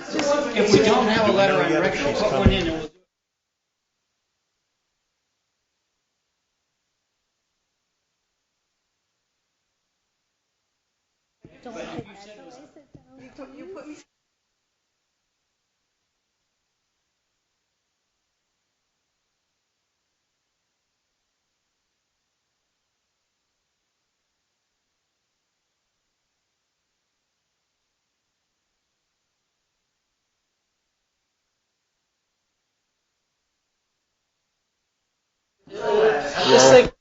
If we don't have a letter on record, we'll put one in and we'll do it. You put me. Just like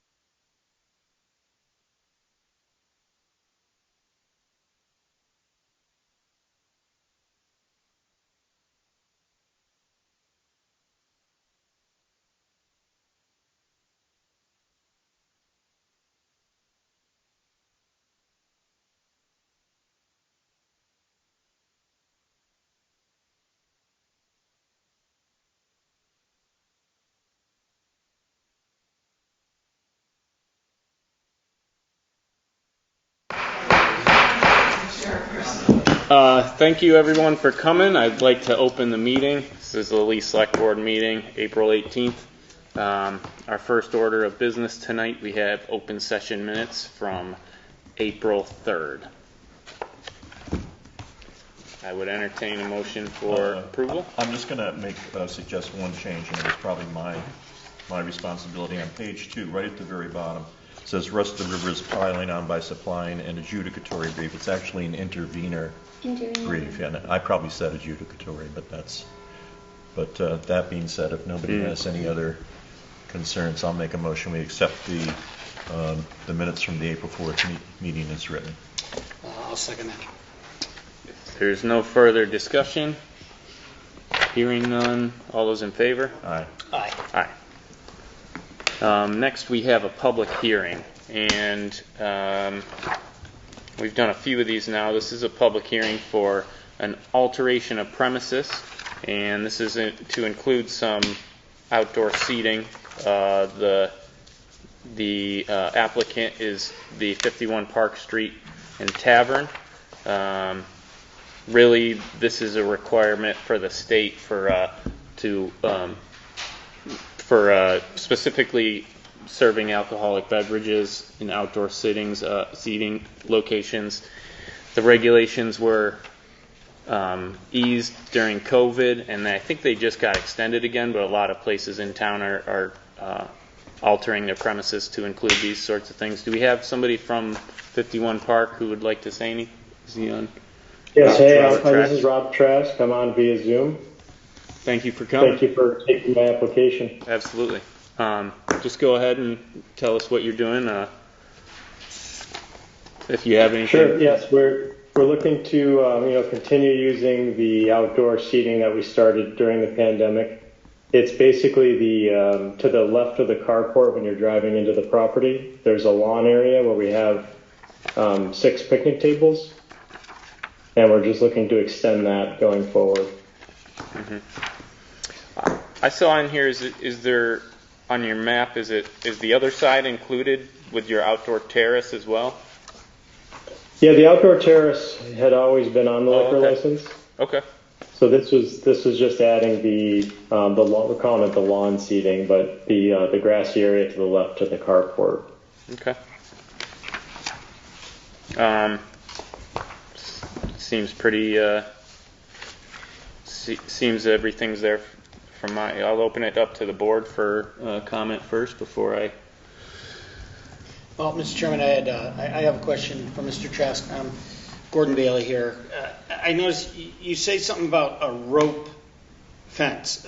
Thank you everyone for coming. I'd like to open the meeting. This is the Lee Select Board meeting, April 18th. Our first order of business tonight, we have open session minutes from April 3rd. I would entertain a motion for approval. I'm just going to suggest one change, and it's probably my responsibility. On page 2, right at the very bottom, it says rest of the river is piling on by supplying an adjudicatory brief. It's actually an intervener brief, and I probably said adjudicatory, but that being said, if nobody has any other concerns, I'll make a motion. We accept the minutes from the April 4th meeting as written. I'll second that. If there's no further discussion, hearing none, all those in favor? Aye. Aye. Aye. Next, we have a public hearing, and we've done a few of these now. This is a public hearing for an alteration of premises, and this is to include some outdoor seating. The applicant is the 51 Park Street and Tavern. Really, this is a requirement for the state for specifically serving alcoholic beverages in outdoor seating locations. The regulations were eased during COVID, and I think they just got extended again, but a lot of places in town are altering their premises to include these sorts of things. Do we have somebody from 51 Park who would like to say anything? Is he on? Yes, this is Rob Trask. I'm on via Zoom. Thank you for coming. Thank you for taking my application. Absolutely. Just go ahead and tell us what you're doing. If you have anything. Sure. Yes, we're looking to continue using the outdoor seating that we started during the pandemic. It's basically the to the left of the carport when you're driving into the property. There's a lawn area where we have 6 picnic tables, and we're just looking to extend that going forward. Mm-hmm. I saw in here, is there on your map, is the other side included with your outdoor terrace as well? Yeah, the outdoor terrace had always been on the liquor license. Okay. So this was just adding the lawn, we're calling it the lawn seating, but the grassy area to the left of the carport. Okay. Seems pretty. Seems everything's there. I'll open it up to the board for comment first before I. Well, Mr. Chairman, I have a question for Mr. Trask. Gordon Bailey here. I noticed you say something about a rope fence.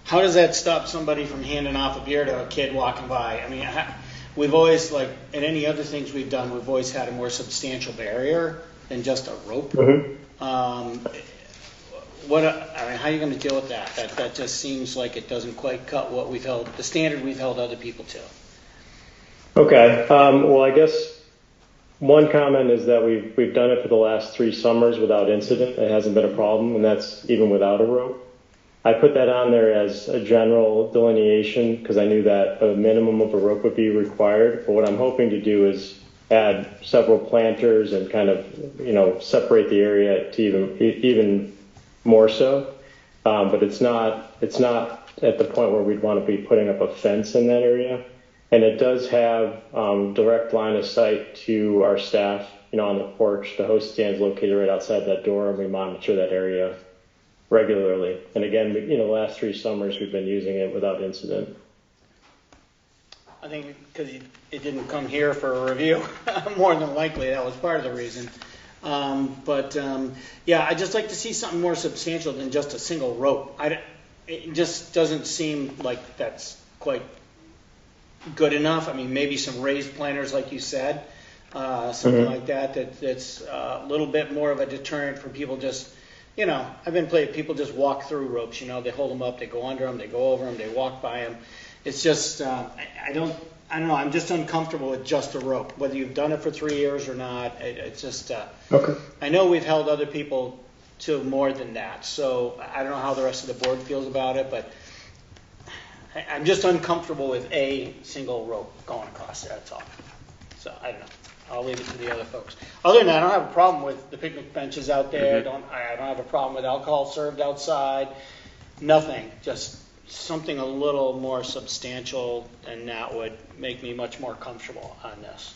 How does that stop somebody from handing off a beer to a kid walking by? I mean, we've always, like in any other things we've done, we've always had a more substantial barrier than just a rope. Mm-hmm. How are you going to deal with that? That just seems like it doesn't quite cut what the standard we've held other people to. Okay. Well, I guess one comment is that we've done it for the last 3 summers without incident. It hasn't been a problem, and that's even without a rope. I put that on there as a general delineation because I knew that a minimum of a rope would be required. But what I'm hoping to do is add several planters and kind of, separate the area to even more so. But it's not at the point where we'd want to be putting up a fence in that area. And it does have direct line of sight to our staff, on the porch. The host stand's located right outside that door, and we monitor that area regularly. And again, the last 3 summers we've been using it without incident. I think because it didn't come here for a review, more than likely that was part of the reason. Yeah, I'd just like to see something more substantial than just a single rope. It just doesn't seem like that's quite good enough. I mean, maybe some raised planters, like you said, something like that's a little bit more of a deterrent for people just, I've been playing, people just walk through ropes, they hold them up, they go under them, they go over them, they walk by them. It's just, I don't know, I'm just uncomfortable with just a rope, whether you've done it for 3 years or not. It's just, Okay. I know we've held other people to more than that, so I don't know how the rest of the board feels about it, but I'm just uncomfortable with a single rope going across there, that's all. So, I don't know. I'll leave it to the other folks. Other than that, I don't have a problem with the picnic benches out there. I don't have a problem with alcohol served outside. Nothing. Just something a little more substantial, and that would make me much more comfortable on this.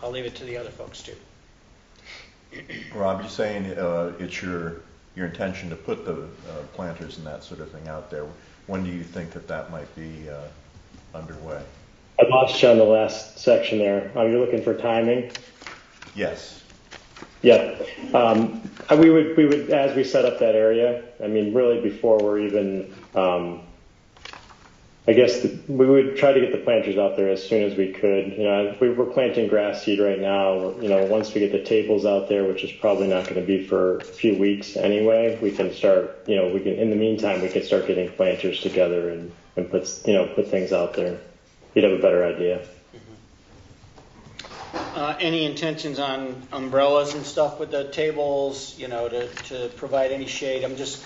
I'll leave it to the other folks too. Rob, you're saying it's your intention to put the planters and that sort of thing out there. When do you think that might be underway? I lost you on the last section there. You're looking for timing? Yes. Yeah. We would, as we set up that area, really before we're even, we would try to get the planters out there as soon as we could. We're planting grass seed right now. Once we get the tables out there, which is probably not going to be for a few weeks anyway, we can start, in the meantime, we can start getting planters together and put things out there. You'd have a better idea. Any intentions on umbrellas and stuff with the tables, to provide any shade? I'm just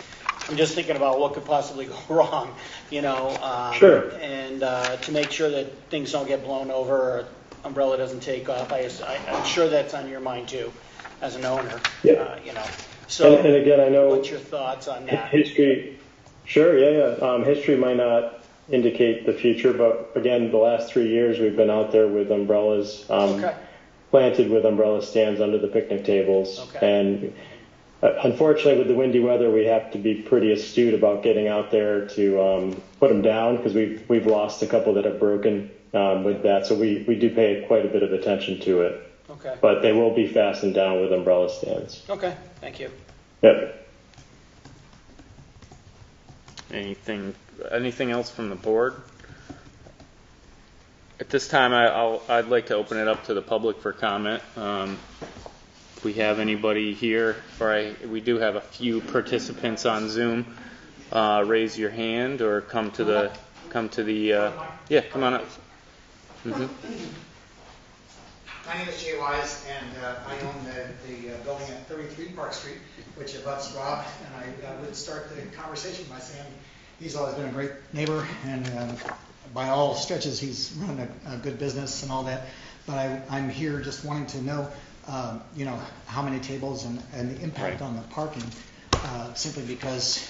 thinking about what could possibly go wrong, Sure. And to make sure that things don't get blown over or umbrella doesn't take off. I'm sure that's on your mind too, as an owner. Yeah. So, and again, I know. What's your thoughts on that? History. Sure. Yeah. History might not indicate the future, but again, the last 3 years we've been out there with umbrellas, planted with umbrella stands under the picnic tables. Okay. And unfortunately, with the windy weather, we have to be pretty astute about getting out there to put them down, because we've lost a couple that have broken with that. So we do pay quite a bit of attention to it. Okay. But they will be fastened down with umbrella stands. Okay. Thank you. Yep. Anything else from the board? At this time, I'd like to open it up to the public for comment. If we have anybody here, we do have a few participants on Zoom. Raise your hand or come to the come on up. Mm-hmm. My name is Jay Wise, and I own the building at 33 Park Street, which abuts Rob. And I would start the conversation by saying he's always been a great neighbor, and by all stretches, he's run a good business and all that. But I'm here just wanting to know, how many tables and the impact on the parking, simply because,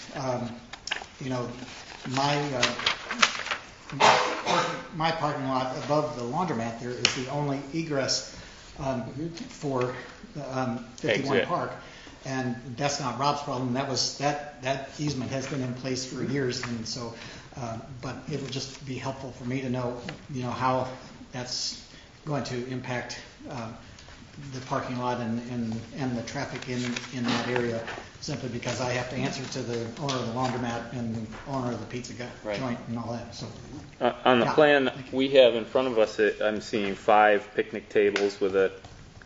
my parking lot above the laundromat there is the only egress for 51 Exit. Park, and that's not Rob's problem. That easement has been in place for years, and so, but it would just be helpful for me to know, how that's going to impact the parking lot and the traffic in that area, simply because I have to answer to the owner of the laundromat and the owner of the pizza joint and all that. So On the plan we have in front of us, I'm seeing 5 picnic tables with a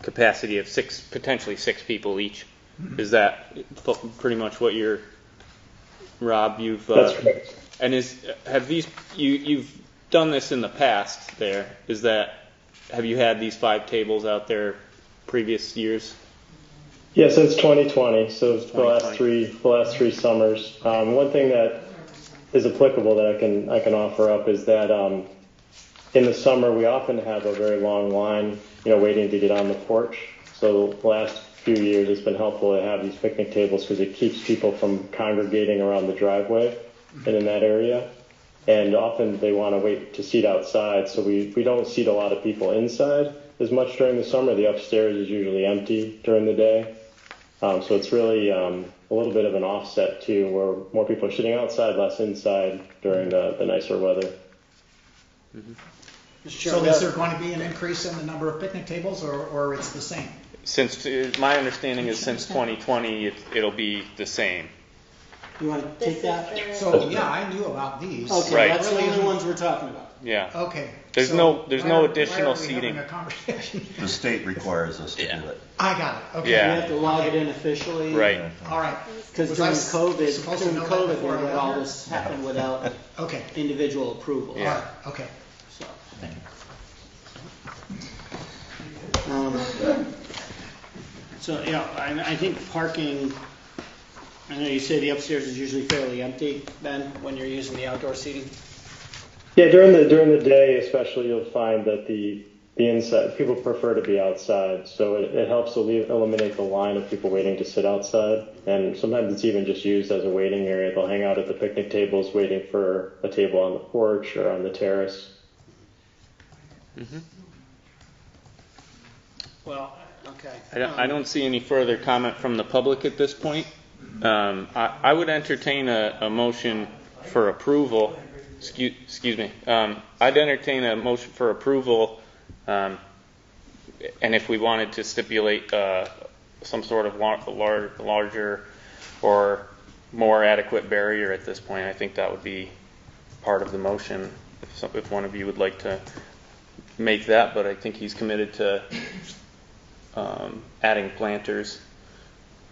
capacity of potentially six people each. Mm-hmm. Is that pretty much what Rob? That's correct. And you've done this in the past? Have you had these 5 tables out there previous years? Yeah, since 2020, so the last three summers. One thing that is applicable that I can offer up is that in the summer we often have a very long line, waiting to get on the porch. So the last few years, it's been helpful to have these picnic tables because it keeps people from congregating around the driveway and in that area. And often they want to wait to seat outside, so we don't seat a lot of people inside as much during the summer. The upstairs is usually empty during the day. So it's really a little bit of an offset too, where more people are sitting outside, less inside during the nicer weather. Mr. So Chairman, is there going to be an increase in the number of picnic tables, or it's the same? Since my understanding is since 2020, it'll be the same. you want to take that? So, yeah, I knew about these. Okay, Right. that's the only ones we're talking about. Yeah. Okay. There's so no why additional are we seating. having a conversation? The state requires us to Yeah. do it. I got it, okay. Yeah. We have to log it in officially. Right. All right. Because Was I during supposed to know that COVID, before I we let got all here? this happen without Okay, individual approval. all right, okay. So. So, yeah, I think parking, I know you say the upstairs is usually fairly empty, Ben, when you're using the outdoor seating. Yeah, during the day especially, you'll find that the inside, people prefer to be outside, so it helps eliminate the line of people waiting to sit outside. And sometimes it's even just used as a waiting area. They'll hang out at the picnic tables waiting for a table on the porch or on the terrace. Mm-hmm. Well, okay. I don't see any further comment from the public at this point. I would entertain a motion for approval. Excuse me. I'd entertain a motion for approval, and if we wanted to stipulate some sort of larger or more adequate barrier at this point, I think that would be part of the motion. If one of you would like to make that, but I think he's committed to adding planters.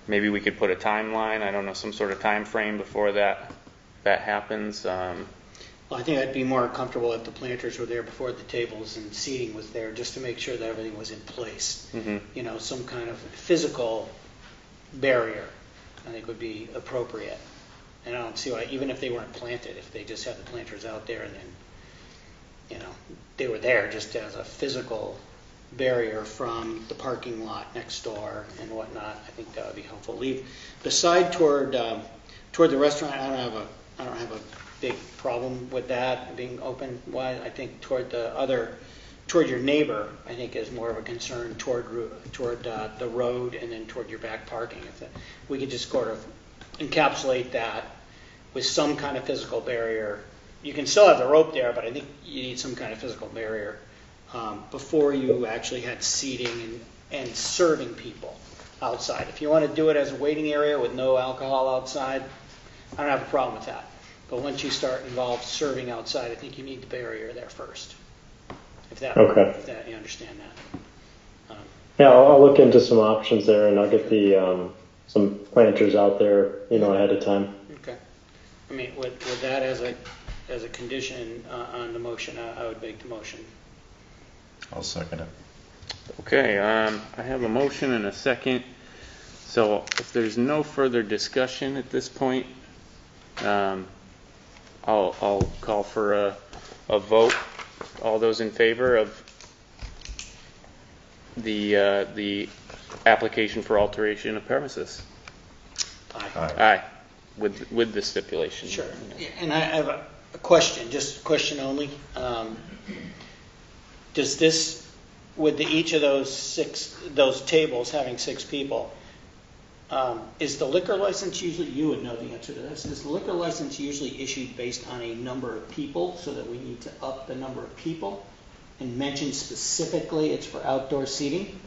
Maybe we could put a timeline. I don't know, some sort of time frame before that happens. Well, I think I'd be more comfortable if the planters were there before the tables and seating was there, just to make sure that everything was in place. Mm-hmm. You know, some kind of physical barrier, I think would be appropriate. And I don't see why, even if they weren't planted, if they just had the planters out there and then, you know, they were there just as a physical barrier from the parking lot next door and whatnot, I think that would be helpful. Leave the side toward the restaurant. I don't have a big problem with that being open. Why? I think toward your neighbor, I think is more of a concern toward the road and then toward your back parking. If we could just sort of encapsulate that with some kind of physical barrier. You can still have the rope there, but I think you need some kind of physical barrier before you actually had seating and serving people outside. If you want to do it as a waiting area with no alcohol outside, I don't have a problem with that. But once you start involved serving outside, I think you need the barrier there first. If that you understand that. Yeah, I'll look into some options there, and I'll get the some planters out there, ahead of time. Okay. I mean, with that as a condition on the motion, I would make the motion. I'll second it. Okay, I have a motion and a second. So if there's no further discussion at this point, I'll call for a vote. All those in favor of the application for alteration of premises? Aye. Aye. With the stipulation. Sure. And I have a question, just a question only. Does this, with each of those tables having 6 people, is the liquor license usually, you would know the answer to this, is the liquor license usually issued based on a number of people so that we need to up the number of people and mention specifically it's for outdoor seating?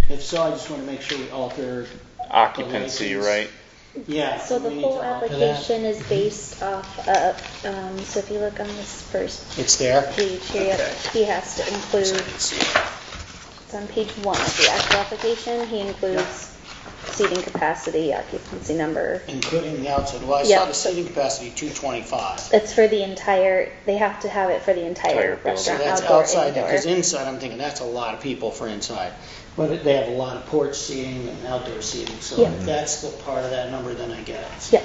If so, I just want to make sure we alter Occupancy, the license. right? Yeah. So the we need whole to alter that. application is based off of, so if you look on this first It's there? page here, Okay. he has to include, So I can see it. it's on page 1 of the actual application, he includes seating capacity, occupancy number. Including the outside. Well, I Yeah. saw the seating capacity 225. It's for the entire, they have to have it for the Entire entire building. So restaurant, that's outdoor, outside, indoor. because inside I'm thinking that's a lot of people for inside. But they have a lot of porch seating and outdoor seating, so Yeah. if that's the part of that number, then I get it. Yeah.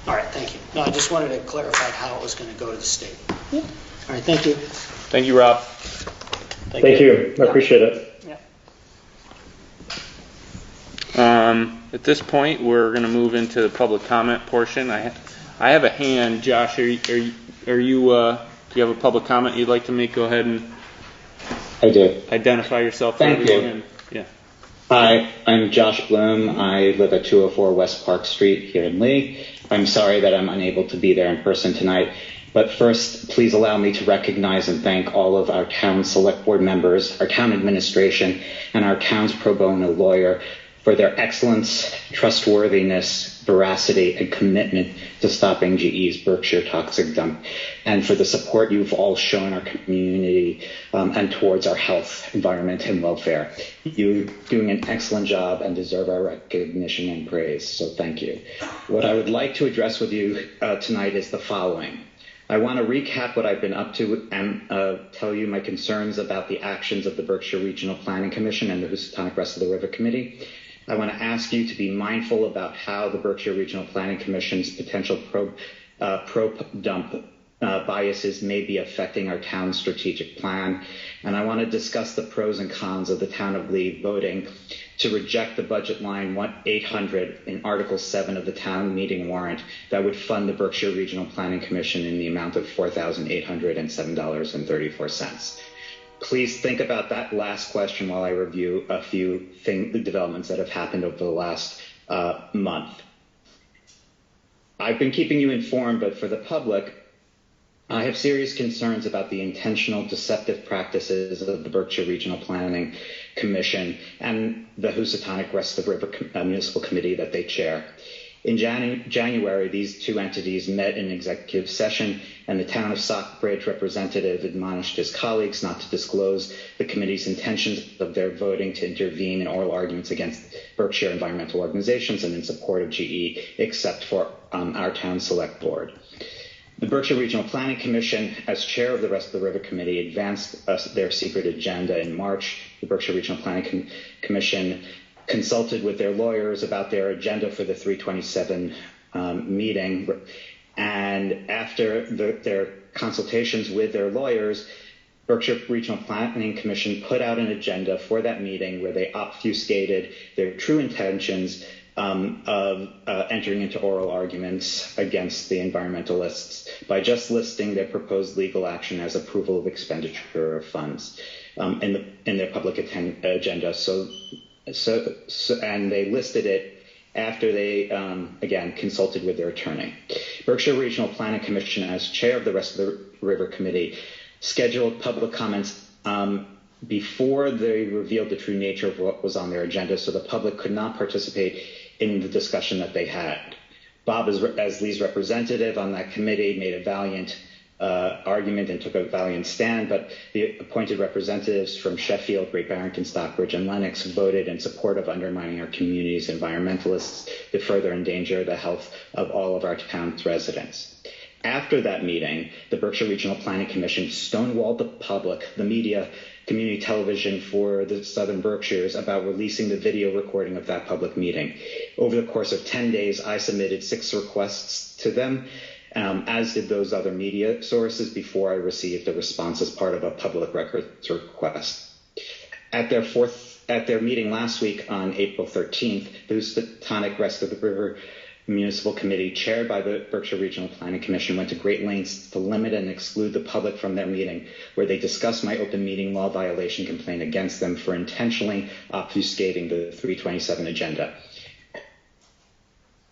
All right, thank you. No, I just wanted to clarify how it was going to go to the state. Yeah. All right, thank you. Thank you, Rob. Thank you. I appreciate it. Yeah. At this point, we're going to move into the public comment portion. I have a hand. Josh, do you have a public comment you'd like to make? Go ahead and I do. identify yourself. Thank you. And, yeah. Hi, I'm Josh Bloom. I live at 204 West Park Street here in Lee. I'm sorry that I'm unable to be there in person tonight. But first, please allow me to recognize and thank all of our town select board members, our town administration, and our town's pro bono lawyer for their excellence, trustworthiness, veracity, and commitment to stopping GE's Berkshire toxic dump, and for the support you've all shown our community and towards our health, environment, and welfare. You're doing an excellent job and deserve our recognition and praise, so thank you. What I would like to address with you tonight is the following. I want to recap what I've been up to and tell you my concerns about the actions of the Berkshire Regional Planning Commission and the Housatonic Rest of the River Committee. I want to ask you to be mindful about how the Berkshire Regional Planning Commission's potential probe dump biases may be affecting our town's strategic plan. And I want to discuss the pros and cons of the town of Lee voting to reject the budget line 800 in Article 7 of the town meeting warrant that would fund the Berkshire Regional Planning Commission in the amount of $4,807.34. Please think about that last question while I review a few developments that have happened over the last month. I've been keeping you informed, but for the public, I have serious concerns about the intentional deceptive practices of the Berkshire Regional Planning Commission and the Housatonic Rest of the River Municipal Committee that they chair. In January, these two entities met in executive session, and the town of Stockbridge representative admonished his colleagues not to disclose the committee's intentions of their voting to intervene in oral arguments against Berkshire environmental organizations and in support of GE, except for our town select board. The Berkshire Regional Planning Commission, as chair of the Rest of the River Committee, advanced their secret agenda in March. The Berkshire Regional Planning Commission consulted with their lawyers about their agenda for the 327 meeting. And after their consultations with their lawyers, Berkshire Regional Planning Commission put out an agenda for that meeting where they obfuscated their true intentions of entering into oral arguments against the environmentalists by just listing their proposed legal action as approval of expenditure of funds in their public agenda. And they listed it after they, again, consulted with their attorney. Berkshire Regional Planning Commission, as chair of the Rest of the River Committee, scheduled public comments before they revealed the true nature of what was on their agenda, so the public could not participate in the discussion that they had. Bob, as Lee's representative on that committee, made a valiant argument and took a valiant stand, but the appointed representatives from Sheffield, Great Barrington, Stockbridge, and Lennox voted in support of undermining our community's environmentalists to further endanger the health of all of our town's residents. After that meeting, the Berkshire Regional Planning Commission stonewalled the public, the media, community television for the Southern Berkshires about releasing the video recording of that public meeting. Over the course of 10 days, I submitted 6 requests to them, as did those other media sources, before I received a response as part of a public records request. At their meeting last week on April 13th, the Housatonic Rest of the River Municipal Committee, chaired by the Berkshire Regional Planning Commission, went to great lengths to limit and exclude the public from their meeting, where they discussed my open meeting law violation complaint against them for intentionally obfuscating the 327 agenda.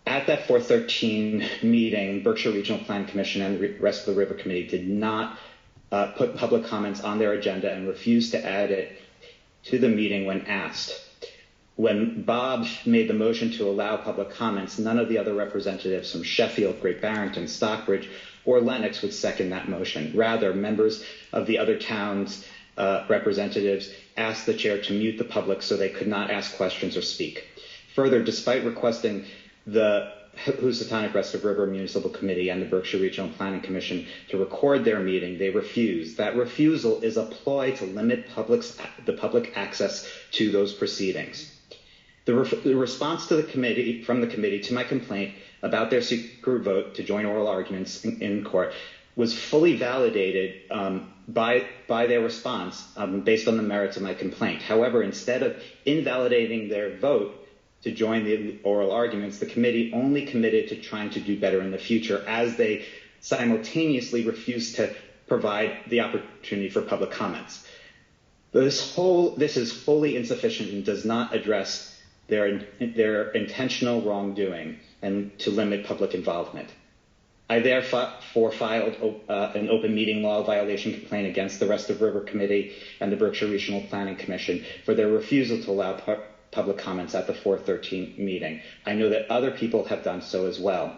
At that 413 meeting, Berkshire Regional Planning Commission and the Rest of the River Committee did not put public comments on their agenda and refused to add it to the meeting when asked. When Bob made the motion to allow public comments, none of the other representatives from Sheffield, Great Barrington, Stockbridge, or Lennox would second that motion. Rather, members of the other towns' representatives asked the chair to mute the public so they could not ask questions or speak. Further, despite requesting the Housatonic Rest of River Municipal Committee and the Berkshire Regional Planning Commission to record their meeting, they refused. That refusal is a ploy to limit the public access to those proceedings. The response to from the committee to my complaint about their secret vote to join oral arguments in court was fully validated by their response based on the merits of my complaint. However, instead of invalidating their vote to join the oral arguments, the committee only committed to trying to do better in the future, as they simultaneously refused to provide the opportunity for public comments. This is wholly insufficient and does not address their intentional wrongdoing and to limit public involvement. I therefore filed an open meeting law violation complaint against the Rest of River Committee and the Berkshire Regional Planning Commission for their refusal to allow public comments at the 413 meeting. I know that other people have done so as well.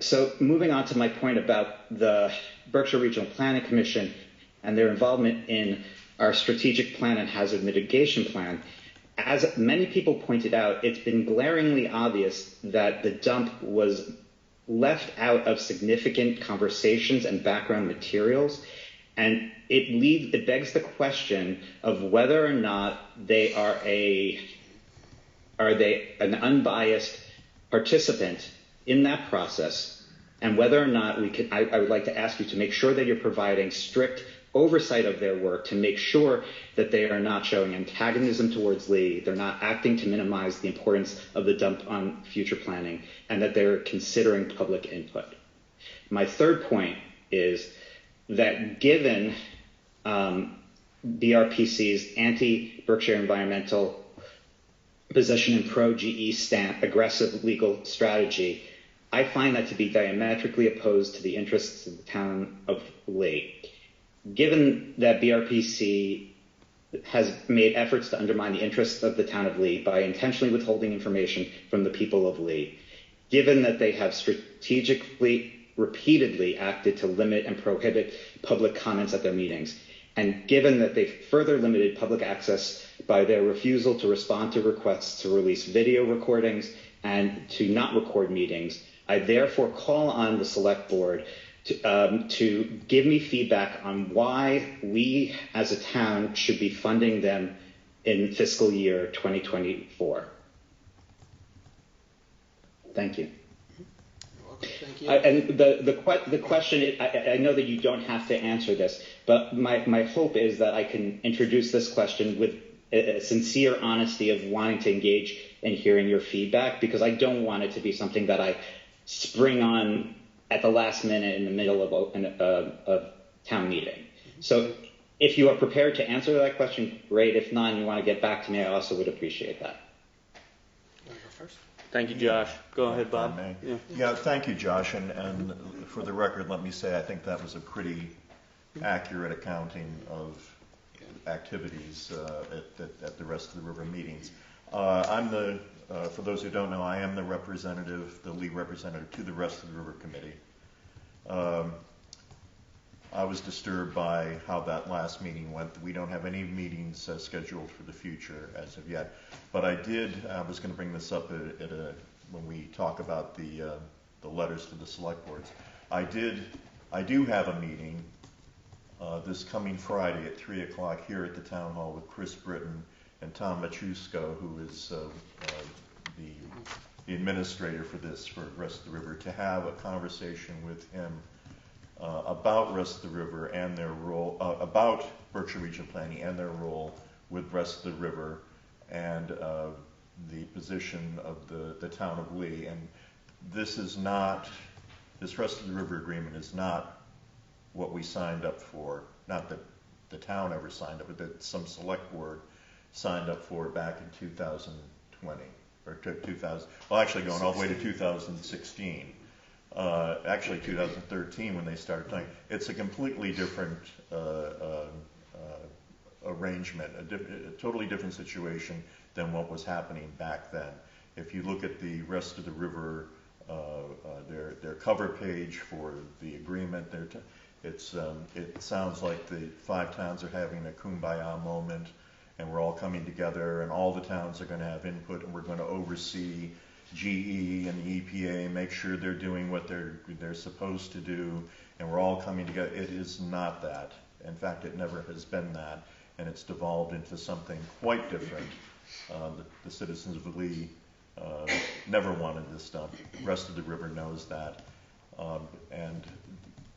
So moving on to my point about the Berkshire Regional Planning Commission and their involvement in our strategic plan and hazard mitigation plan, as many people pointed out, it's been glaringly obvious that the dump was left out of significant conversations and background materials, and it begs the question of whether or not they are an unbiased participant in that process, and whether or not I would like to ask you to make sure that you're providing strict oversight of their work to make sure that they are not showing antagonism towards Lee, they're not acting to minimize the importance of the dump on future planning, and that they're considering public input. My third point is that given BRPC's anti-Berkshire environmental position and pro-GE aggressive legal strategy, I find that to be diametrically opposed to the interests of the town of Lee. Given that BRPC has made efforts to undermine the interests of the town of Lee by intentionally withholding information from the people of Lee, given that they have strategically, repeatedly acted to limit and prohibit public comments at their meetings, and given that they further limited public access by their refusal to respond to requests to release video recordings and to not record meetings, I therefore call on the Select Board to give me feedback on why we as a town should be funding them in fiscal year 2024. Thank you. You're welcome. Thank you. And the question, I know that you don't have to answer this, but my hope is that I can introduce this question with a sincere honesty of wanting to engage in hearing your feedback, because I don't want it to be something that I spring on at the last minute in the middle of a town meeting. So if you are prepared to answer that question, great. If not, and you want to get back to me, I also would appreciate that. You want to go first? Thank you, Josh. Go ahead, Bob. Yeah, thank you, Josh. And for the record, let me say I think that was a pretty accurate accounting of activities at the Rest of the River meetings. For those who don't know, I am the lead representative to the Rest of the River Committee. I was disturbed by how that last meeting went. We don't have any meetings scheduled for the future as of yet. But I was going to bring this up when we talk about the letters to the select boards. I do have a meeting this coming Friday at 3 o'clock here at the town hall with Chris Britton and Tom Machusko, who is the administrator for Rest of the River, to have a conversation with him about Rest of the River and their role, about Berkshire Regional Planning and their role with Rest of the River and the position of the town of Lee. And this Rest of the River agreement is not what we signed up for, not that the town ever signed up, but that some select board signed up for back in 2020, or 2000, well actually going all the way to 2016. Actually 2013 when they started talking. It's a completely different arrangement, a totally different situation than what was happening back then. If you look at the Rest of the River, their cover page for the agreement, it sounds like the 5 towns are having a kumbaya moment, and we're all coming together, and all the towns are going to have input, and we're going to oversee GE and the EPA, make sure they're doing what they're supposed to do, and we're all coming together. It is not that. In fact, it never has been that, and it's devolved into something quite different. The citizens of Lee never wanted this done. The Rest of the River knows that, and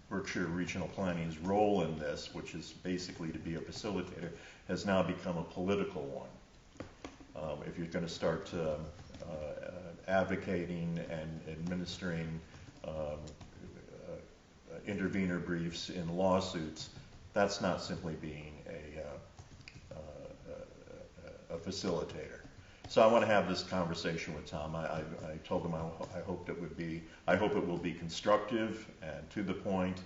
Berkshire Regional Planning's role in this, which is basically to be a facilitator, has now become a political one. If you're going to start advocating and administering intervener briefs in lawsuits, that's not simply being a facilitator. So I want to have this conversation with Tom. I told him I hoped it would be, I hope it will be constructive and to the point.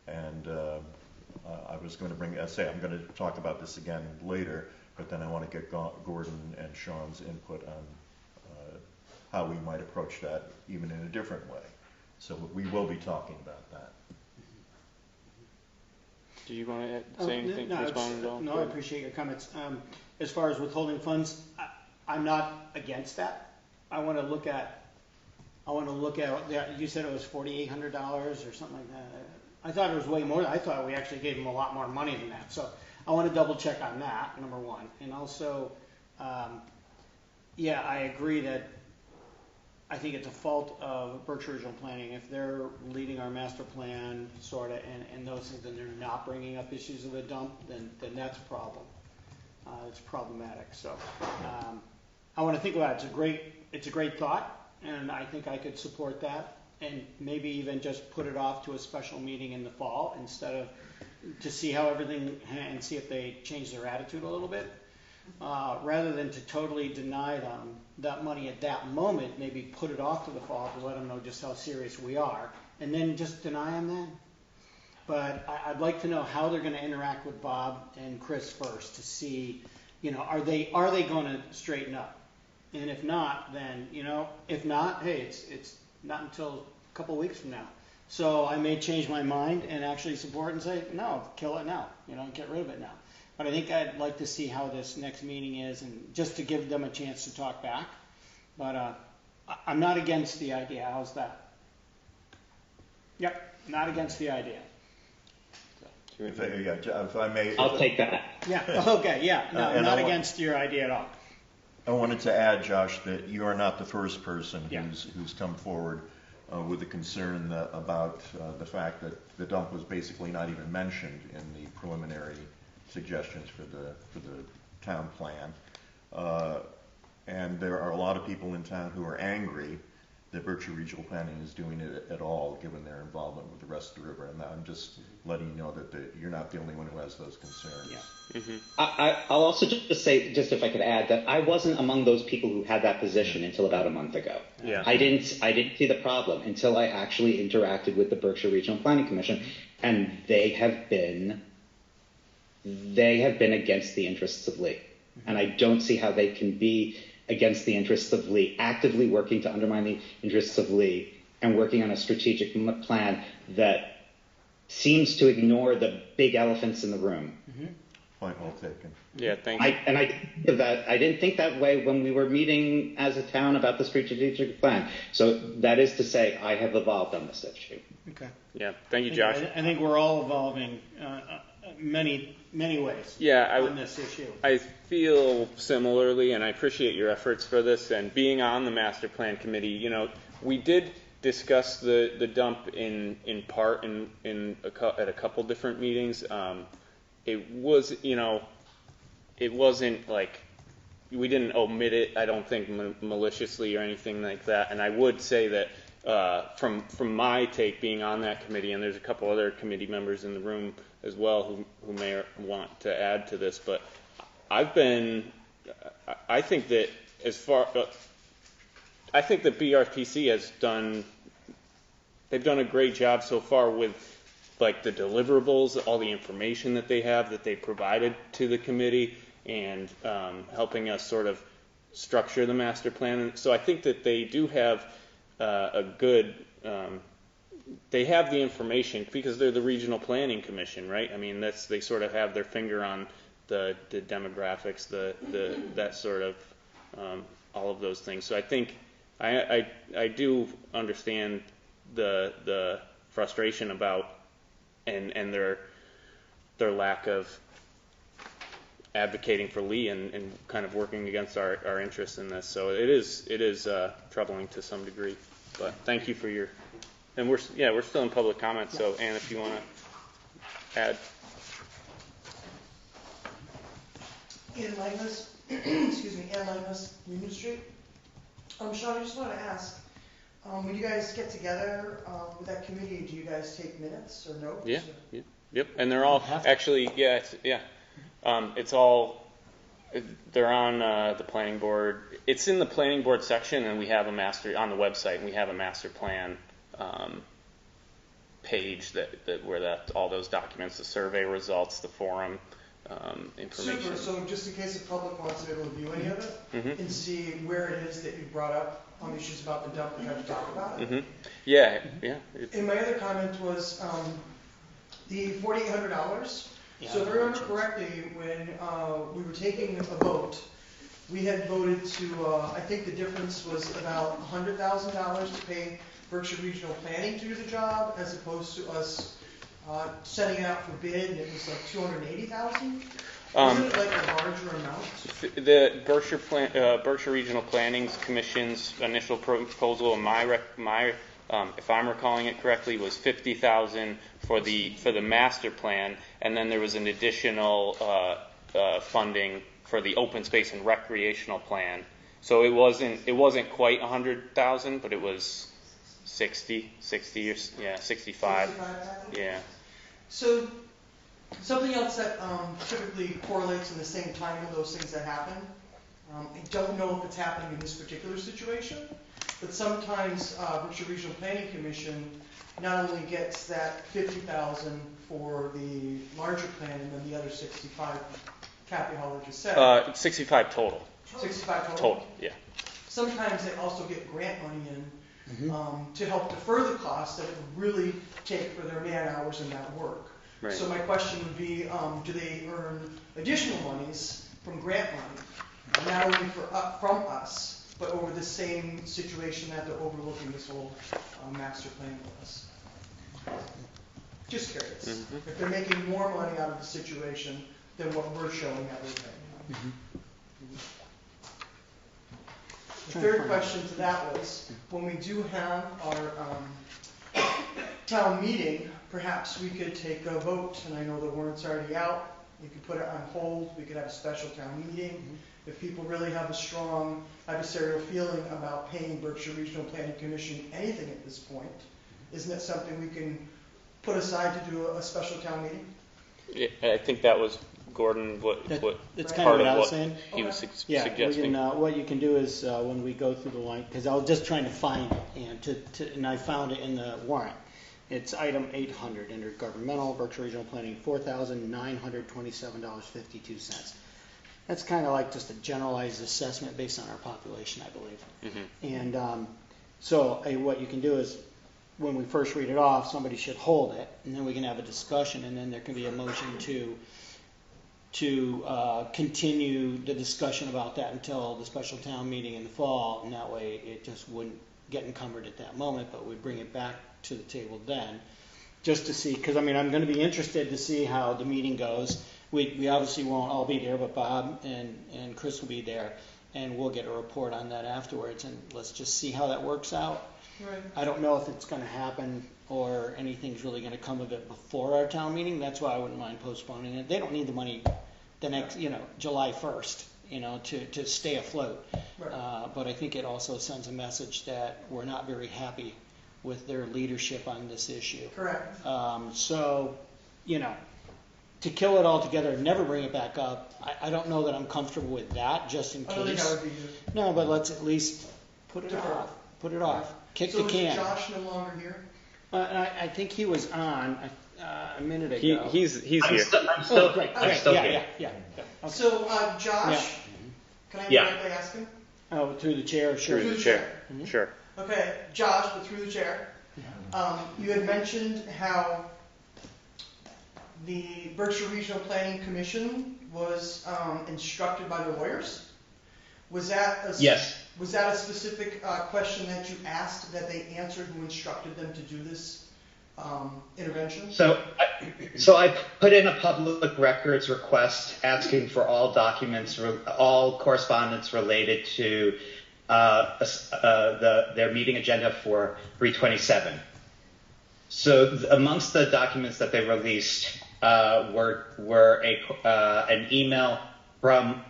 And I was going to I'm going to talk about this again later, but then I want to get Gordon and Sean's input on how we might approach that even in a different way. So we will be talking about that. Do you want to say anything? Respond at all? No, I appreciate your comments. As far as withholding funds, I'm not against that. I want to look at, you said it was $4,800 or something like that. I thought it was way more. I thought we actually gave them a lot more money than that. So I want to double check on that, number one. And also, yeah, I agree that I think it's a fault of Berkshire Regional Planning. If they're leading our master plan, sort of, and those things, and they're not bringing up issues of the dump, then that's a problem. It's problematic. So I want to think about it. It's a great thought, and I think I could support that, and maybe even just put it off to a special meeting in the fall instead of to see how everything and see if they change their attitude a little bit. Rather than to totally deny them that money at that moment, maybe put it off to the fall to let them know just how serious we are, and then just deny them then. But I'd like to know how they're going to interact with Bob and Chris first to see, are they going to straighten up? And if not, then, if not, hey, it's not until a couple of weeks from now. So I may change my mind and actually support and say, no, kill it now, get rid of it now. But I think I'd like to see how this next meeting is, and just to give them a chance to talk back. But I'm not against the idea. How's that? Yep, not against the idea. If I may. I'll take that. Yeah, okay, yeah. No, And not against your idea at all. I wanted to add, Josh, that you are not the first person Yeah. who's come forward with a concern about the fact that the dump was basically not even mentioned in the preliminary suggestions for the town plan. And there are a lot of people in town who are angry that Berkshire Regional Planning is doing it at all, given their involvement with the rest of the river. And I'm just letting you know that you're not the only one who has those concerns. Yeah. Mm-hmm. I'll also just say, just if I could add, that I wasn't among those people who had that position until about a month ago. Yeah. I didn't see the problem until I actually interacted with the Berkshire Regional Planning Commission, and they have been against the interests of Lee. And I don't see how they can be against the interests of Lee, actively working to undermine the interests of Lee, and working on a strategic plan that seems to ignore the big elephants in the room. Mm-hmm. Point well taken. Yeah, thank you. I didn't think that way when we were meeting as a town about the strategic plan. So that is to say, I have evolved on this issue. Okay. Yeah, thank you, Josh. I think we're all evolving many ways on this issue. I feel similarly, and I appreciate your efforts for this. And being on the master plan committee, we did discuss the dump in part at a couple different meetings. It was, it wasn't like we didn't omit it. I don't think maliciously or anything like that. And I would say that from my take, being on that committee, and there's a couple other committee members in the room as well who may want to add to this, but I think that I think that BRPC has done a great job so far with like the deliverables, all the information that they provided to the committee, and helping us sort of structure the master plan. And so I think that they do have a good. They have the information because they're the regional planning commission, right? I mean, they sort of have their finger on the demographics, that sort of all of those things. So I think I do understand the frustration about and their lack of advocating for Lee and kind of working against our interests in this. So it is troubling to some degree. But thank you for your. And we're still in public comment. So Ann, if you want to add. Ian Magnus, excuse me, Ian Magnus, Union Street. Sean, I just want to ask, when you guys get together with that committee, do you guys take minutes or notes? Yeah, or? yeah, yep. And they're all actually, yeah, it's all, they're on the planning board. It's in the planning board section, and we have a master on the website, and we have a master plan page that where that all those documents, the survey results, the forum information. Super. So just in case the public wants to review any of it and see where it is that you brought up on issues about the dump and how to talk about it. Yeah. And my other comment was the $4,800. Yeah, So if I remember correctly, when we were taking a vote, we had voted to, I think the difference was about $100,000 to pay Berkshire Regional Planning to do the job, as opposed to us setting it out for bid, and it was like $280,000. Isn't it like a larger amount? The Berkshire Regional Planning Commission's initial proposal, if I'm recalling it correctly, was $50,000 for the master plan, and then there was an additional funding for the open space and recreational plan. So it wasn't quite $100,000, but it was 60 or 65. Yeah. So something else that typically correlates in the same time with those things that happen, I don't know if it's happening in this particular situation, but sometimes Berkshire Regional Planning Commission not only gets that $50,000 for the larger plan and then the other 65, Kathy Holler just said. 65 total. 65 total? Total, yeah. Sometimes they also get grant money in to help defer the costs that it would really take for their man hours and that work. Right. So my question would be, do they earn additional monies from grant money, not only from us, but over the same situation that they're overlooking this whole master plan with us? Just curious. If they're making more money out of the situation than what we're showing that we're paying. The third question to that was, when we do have our town meeting, perhaps we could take a vote, and I know the warrant's already out, we could put it on hold, we could have a special town meeting. If people really have a strong adversarial feeling about paying Berkshire Regional Planning Commission anything at this point, isn't it something we can put aside to do a special town meeting? Yeah, I think that was Gordon, That's part kind of what of I was what saying. he was Yeah, suggesting. what you can do is when we go through the line, because I was just trying to find it, and I found it in the warrant. It's item 800 under governmental, Berkshire Regional Planning, $4,927.52. That's kind of like just a generalized assessment based on our population, I believe. And so what you can do is, when we first read it off, somebody should hold it, and then we can have a discussion, and then there can be a motion to continue the discussion about that until the special town meeting in the fall, and that way it just wouldn't get encumbered at that moment, but we'd bring it back to the table then, just to see, because I mean, I'm going to be interested to see how the meeting goes. We obviously won't all be there, but Bob and Chris will be there, and we'll get a report on that afterwards, and let's just see how that works out. Right. I don't know if it's going to happen or anything's really going to come of it before our town meeting. That's why I wouldn't mind postponing it. They don't need the money the next, July 1st, to stay afloat. Right. But I think it also sends a message that we're not very happy with their leadership on this issue. Correct. So, to kill it all together and never bring it back up, I don't know that I'm comfortable with that, just in I don't think case. that would be good. No, but let's at least put it Defer. off. Put it off. Kick So the can. is Josh no longer here? I think he was on a minute ago. He's here. I'm still great. here. Yeah. Okay. So Josh, can I directly ask him? Oh, through the chair, sure. Through the chair. Sure. Okay, Josh, but through the chair. You had mentioned how the Berkshire Regional Planning Commission was instructed by the lawyers. Was that Yes. Was that a specific question that you asked that they answered who instructed them to do this intervention? So I put in a public records request asking for all documents, all correspondence related to their meeting agenda for 327. So amongst the documents that they released were an email from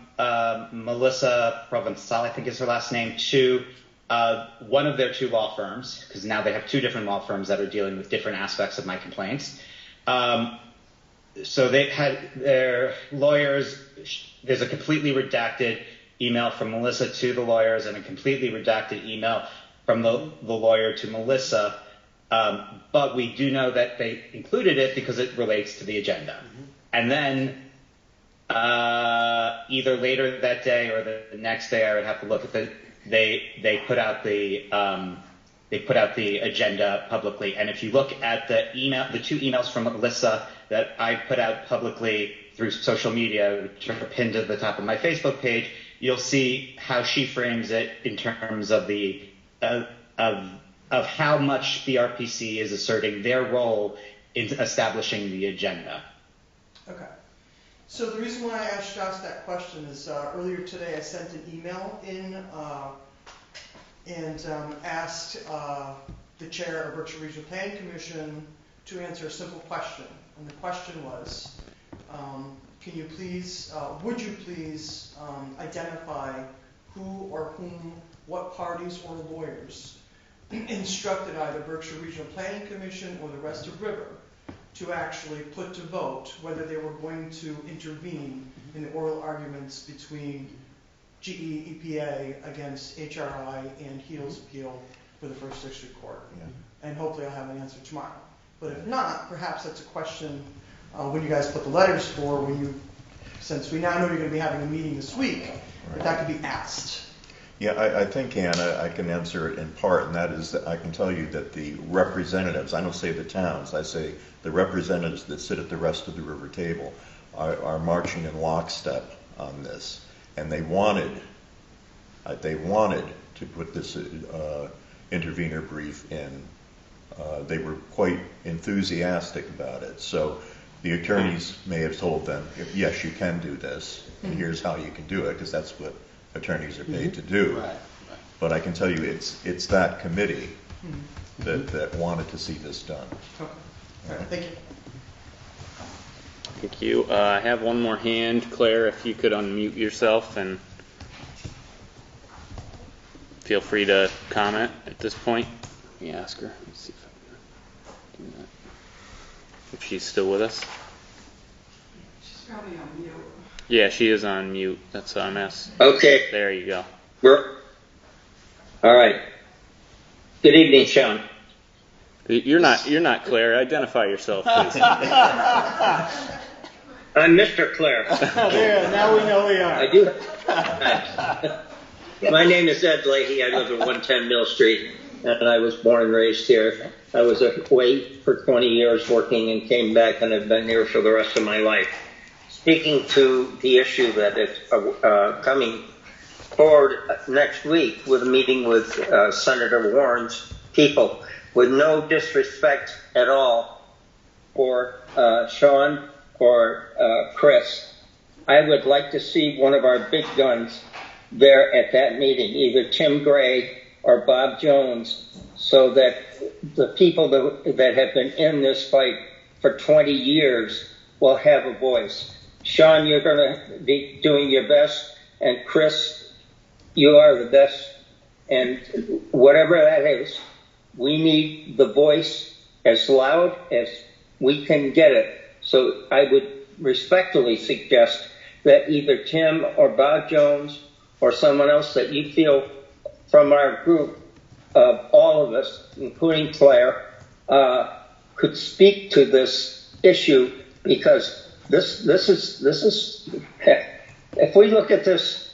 Melissa Provençal, I think is her last name, to one of their 2 law firms, because now they have 2 different law firms that are dealing with different aspects of my complaints. So they've had their lawyers, there's a completely redacted email from Melissa to the lawyers and a completely redacted email from the lawyer to Melissa. But we do know that they included it because it relates to the agenda. And then either later that day or the next day, I would have to look at they put out the agenda publicly. And if you look at the 2 emails from Melissa that I put out publicly through social media, which are pinned to the top of my Facebook page, you'll see how she frames it in terms of the of how much the RPC is asserting their role in establishing the agenda. Okay. So the reason why I asked Josh that question is earlier today I sent an email in and asked the chair of Berkshire Regional Planning Commission to answer a simple question. And the question was, can you please, would you please identify who or whom, what parties or lawyers instructed either Berkshire Regional Planning Commission or the rest of River to actually put to vote whether they were going to intervene in the oral arguments between GE EPA against HRI and HEAL's appeal for the First District Court. Yeah. And hopefully I'll have an answer tomorrow. But if not, perhaps that's a question when you guys put the letters for, since we now know you're going to be having a meeting this week, that could be asked. Yeah, I think, Anna, I can answer it in part, and that is that I can tell you that the representatives, I don't say the towns, I say the representatives that sit at the rest of the river table are marching in lockstep on this. And they wanted to put this intervener brief in. They were quite enthusiastic about it. So the attorneys may have told them, yes, you can do this, and here's how you can do it, because that's what attorneys are paid to do. Right. But I can tell you it's that committee that wanted to see this done. Okay. All right. Thank you. Thank you. I have one more hand. Claire, if you could unmute yourself and feel free to comment at this point. Let me ask her. Let's see if I can do that. If she's still with us. She's probably on mute. Yeah, she is on mute. That's a mess. Okay. There you go. All right. Good evening, Sean. You're not Claire. Identify yourself, please. I'm Mr. Claire. There, now we know we are. I do. My name is Ed Leahy. I live at 110 Mill Street, and I was born and raised here. I was away for 20 years working and came back, and I've been here for the rest of my life. Speaking to the issue that is coming forward next week with a meeting with Senator Warren's people, with no disrespect at all for Sean or Chris, I would like to see one of our big guns there at that meeting, either Tim Gray or Bob Jones, so that the people that have been in this fight for 20 years will have a voice. Sean, you're going to be doing your best, and Chris, you are the best, and whatever that is, we need the voice as loud as we can get it. So I would respectfully suggest that either Tim or Bob Jones or someone else that you feel from our group, all of us, including Claire, could speak to this issue, because this is if we look at this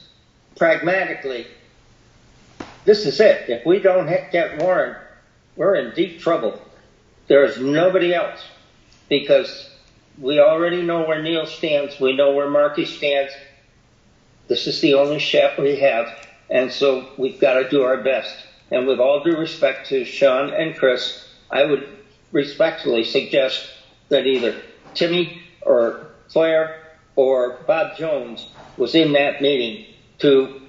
pragmatically, this is it. If we don't get Warren, we're in deep trouble. There is nobody else, because we already know where Neil stands. We know where Markey stands. This is the only shot we have, and so we've got to do our best. And with all due respect to Sean and Chris, I would respectfully suggest that either Timmy or Claire or Bob Jones was in that meeting to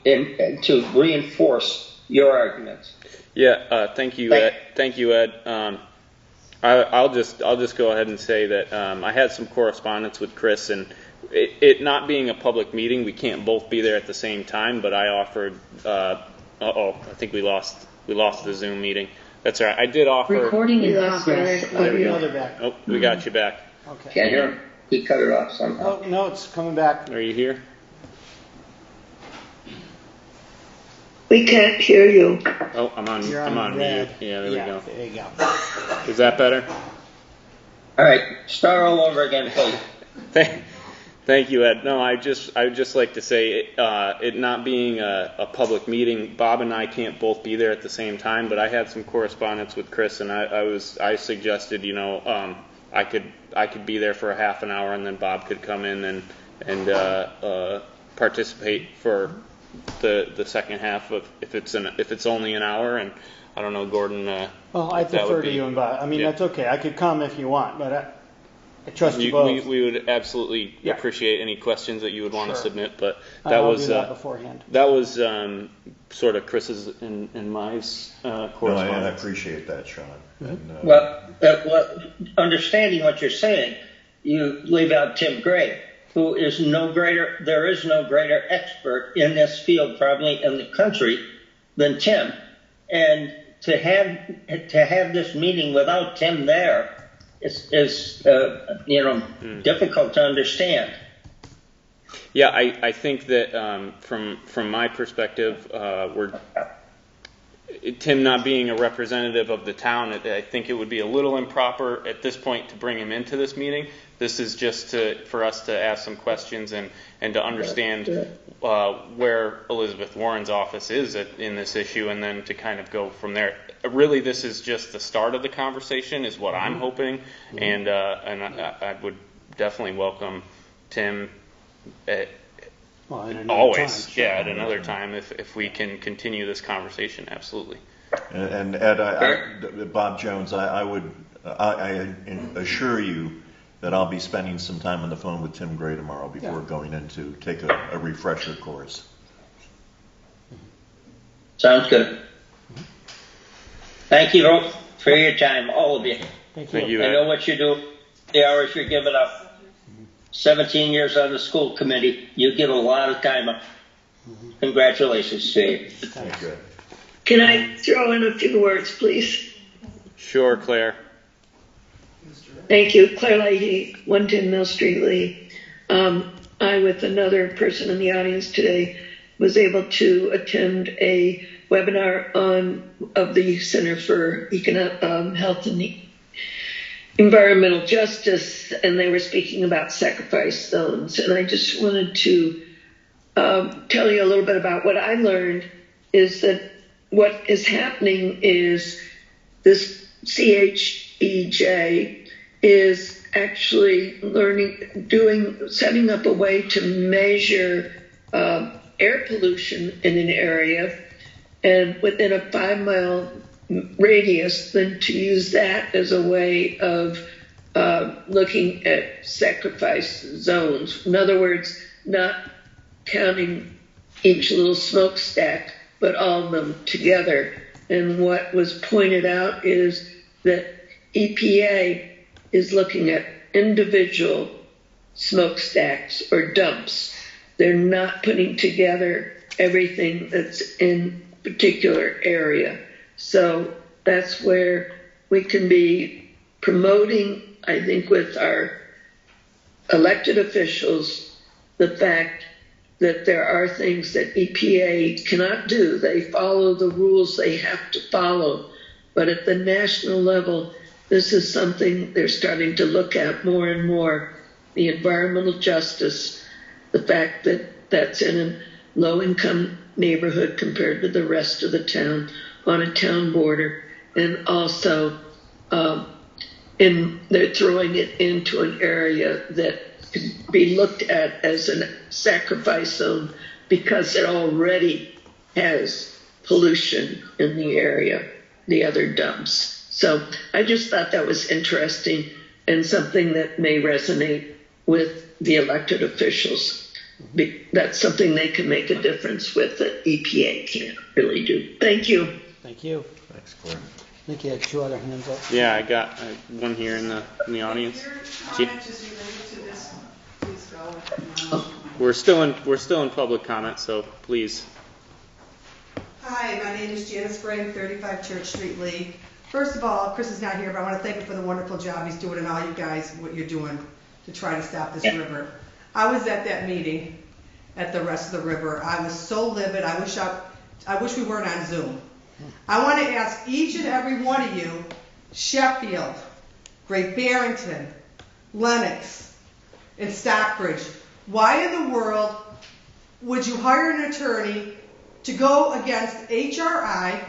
reinforce your arguments. Yeah, thank you, Ed. Thank you, Ed. I'll just go ahead and say that I had some correspondence with Chris, and it not being a public meeting, we can't both be there at the same time, but I offered, I think we lost the Zoom meeting. That's all right. I did offer. Recording in Yes, progress. There we go. They're back. Oh, we got you back. Okay. Can't hear him. He cut it off somehow. Oh, no, it's coming back. Are you here? We can't hear you. Oh, I'm on mute. red. Yeah, there we go. There you go. Is that better? All right, start all over again, please. Thank you, Ed. No, I would just like to say, it not being a public meeting, Bob and I can't both be there at the same time. But I had some correspondence with Chris, and I suggested, I could be there for a half an hour, and then Bob could come in and participate for the second half of if it's only an hour. And I don't know, Gordon. Well, I defer to you and Bob. I mean, Yeah. that's okay. I could come if you want, but I trust you both. We would absolutely appreciate any questions that you would want to Sure. submit, but I'll do that beforehand. that was sort of Chris's and my No, correspondence. I appreciate that, Sean. And, Well, understanding what you're saying, you leave out Tim Gray, who is there is no greater expert in this field probably in the country than Tim. And to have this meeting without Tim there is difficult to understand. Yeah, I think that from my perspective, Tim not being a representative of the town, I think it would be a little improper at this point to bring him into this meeting. This is just for us to ask some questions and to understand where Elizabeth Warren's office is in this issue, and then to kind of go from there. Really, this is just the start of the conversation, is what I'm hoping, and I would definitely welcome Tim always, at another time if we can continue this conversation. Absolutely. And Ed, Bob Jones, I assure you that I'll be spending some time on the phone with Tim Gray tomorrow before going in to take a refresher course. Sounds good. Thank you for your time, all of you. Thank you. I know what you do, the hours you're giving up. 17 years on the school committee, you give a lot of time up. Congratulations, Steve. Thank you. Can I throw in a few words, please? Sure, Claire. Thank you. Claire Leahy, 110 Mill Street, Lee. I, with another person in the audience today, was able to attend a webinar of the Center for Health and Environmental Justice, and they were speaking about sacrifice zones. And I just wanted to tell you a little bit about what I learned is that what is happening is this CHEJ is actually setting up a way to measure air pollution in an area, and within a 5-mile radius, then to use that as a way of looking at sacrifice zones. In other words, not counting each little smokestack, but all of them together. And what was pointed out is that EPA is looking at individual smokestacks or dumps. They're not putting together everything that's in a particular area. So that's where we can be promoting, I think, with our elected officials, the fact that there are things that EPA cannot do. They follow the rules they have to follow. But at the national level, this is something they're starting to look at more and more. The environmental justice, the fact that that's in a low-income neighborhood compared to the rest of the town, on a town border, and also they're throwing it into an area that could be looked at as a sacrifice zone because it already has pollution in the area, the other dumps. So I just thought that was interesting and something that may resonate with the elected officials. That's something they can make a difference with that EPA can't really do. Thank you. Thank you. Thanks, Claire. I think you had 2 other hands up. Yeah, I got one here in the audience. Your comment is related to this, please, go. We're still in public comment, so please. Hi, my name is Janice Frame, 35 Church Street, Lee. First of all, Chris is not here, but I want to thank him for the wonderful job he's doing and all you guys, what you're doing to try to stop this river. I was at that meeting at the rest of the river. I was so livid. I wish we weren't on Zoom. I want to ask each and every one of you, Sheffield, Great Barrington, Lenox, and Stockbridge, why in the world would you hire an attorney to go against HRI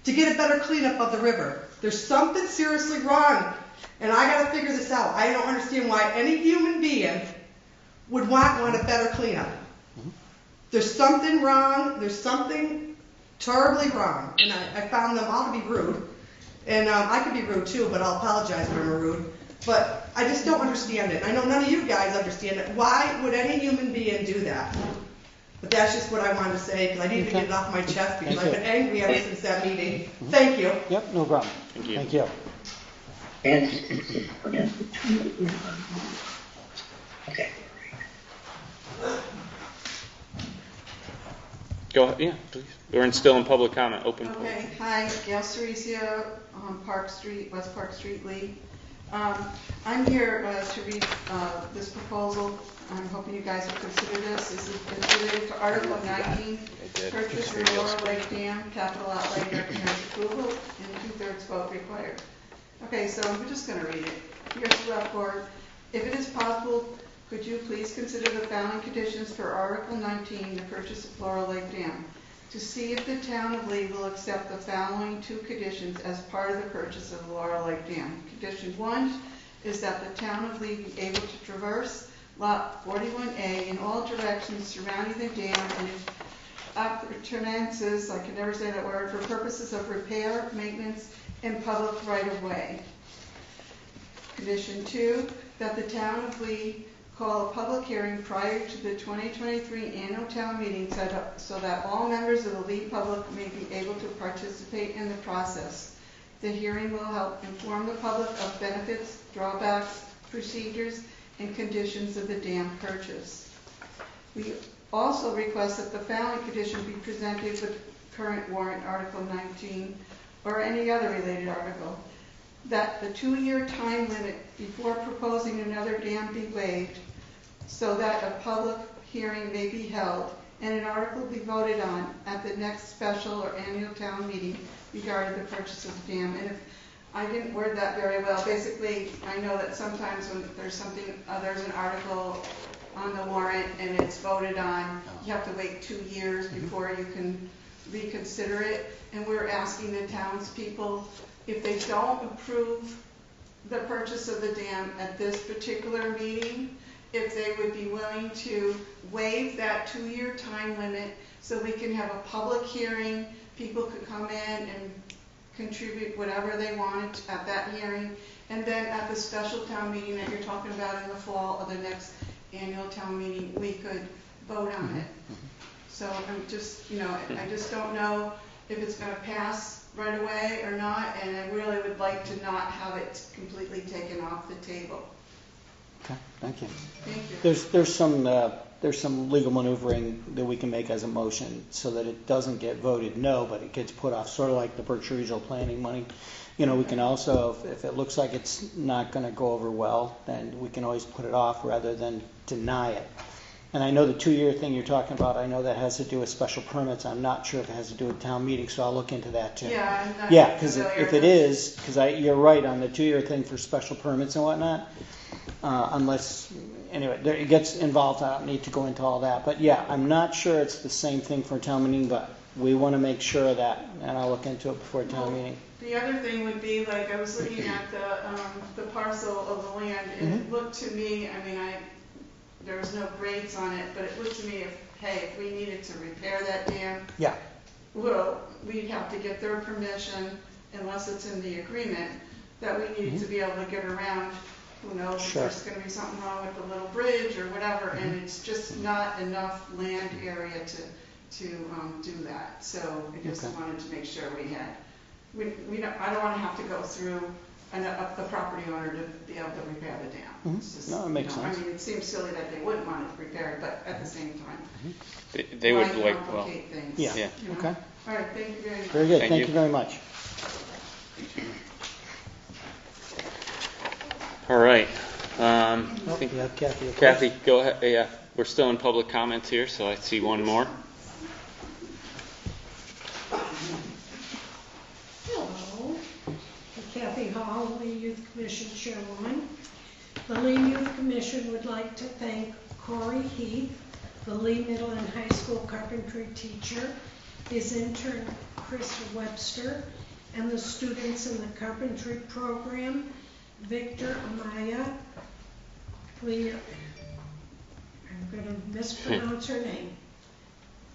to get a better cleanup of the river? There's something seriously wrong, and I got to figure this out. I don't understand why any human being would want a better cleanup. There's something wrong. There's something terribly wrong, and I found them all to be rude. And I could be rude too, but I'll apologize if I'm rude. But I just don't understand it. I know none of you guys understand it. Why would any human being do that? But that's just what I wanted to say, because I need to get it off my chest, because I've been angry ever since that meeting. Thank you. Yep, no problem. Thank you. Okay. Go ahead, yeah, please. We're still in public comment, open. Okay, hi, Gail Cerisio on Park Street, West Park Street, Lee. I'm here to read this proposal. I'm hoping you guys will consider this. This is related to Article 19, purchase of Laurel Lake Dam, capital outlay, recommends approval, and 2/3 vote required. Okay, so I'm just going to read it. Dear Selectboard, if it is possible, could you please consider the following conditions for Article 19, the purchase of Laurel Lake Dam? To see if the town of Lee will accept the following 2 conditions as part of the purchase of the Laurel Lake Dam. Condition 1 is that the town of Lee be able to traverse Lot 41A in all directions surrounding the dam and its appurtenances, I can never say that word, for purposes of repair, maintenance, and public right-of-way. Condition 2, that the town of Lee call a public hearing prior to the 2023 annual town meeting so that all members of the Lee public may be able to participate in the process. The hearing will help inform the public of benefits, drawbacks, procedures, and conditions of the dam purchase. We also request that the following condition be presented with current warrant Article 19 or any other related article. That the 2-year time limit before proposing another dam be waived so that a public hearing may be held and an article be voted on at the next special or annual town meeting regarding the purchase of the dam. And if I didn't word that very well, basically I know that sometimes when there's something, there's an article on the warrant and it's voted on, you have to wait 2 years before you can reconsider it. And we're asking the townspeople, if they don't approve the purchase of the dam at this particular meeting, if they would be willing to waive that 2-year time limit so we can have a public hearing, people could come in and contribute whatever they wanted at that hearing, and then at the special town meeting that you're talking about in the fall of the next annual town meeting, we could vote on it. So I'm just, I just don't know if it's going to pass right away or not, and I really would like to not have it completely taken off the table. Okay, thank you. Thank you. There's some legal maneuvering that we can make as a motion so that it doesn't get voted no, but it gets put off, sort of like the Berkshire Regional Planning money. We can also, if it looks like it's not going to go over well, then we can always put it off rather than deny it. And I know the 2-year thing you're talking about, I know that has to do with special permits. I'm not sure if it has to do with town meeting, so I'll look into that too. Yeah, because if it is, because you're right on the 2-year thing for special permits and whatnot, unless, anyway, it gets involved. I don't need to go into all that. But yeah, I'm not sure it's the same thing for town meeting, but we want to make sure of that, and I'll look into it before town meeting. The other thing would be, like, I was looking at the parcel of the land, and it looked to me, there was no grades on it, but it looked to me if we needed to repair that dam, well, we'd have to get their permission, unless it's in the agreement, that we needed to be able to get around. Who knows if there's going to be something wrong with the little bridge or whatever, and it's just not enough land area to do that. So I just wanted to make sure we had. I don't want to have to go through the property owner to be able to repair the dam. It's just, No, it makes you know, sense. I mean, it seems silly that they wouldn't want it repaired, but at the same time, They would why like, well, complicate things? Yeah, Yeah. you know? okay. All right, thank you very much. Very good, Thank thank you. you very much. all right. I Oh, think you have Kathy, of course. Kathy, go ahead. Yeah, we're still in public comments here, so I see one more. Hello, Kathy Hall, Lee Youth Commission Chairwoman. The Lee Youth Commission would like to thank Corey Heath, the Lee Middle and High School carpentry teacher, his intern Chris Webster, and the students in the carpentry program, Victor Amaya, I'm going to mispronounce her name,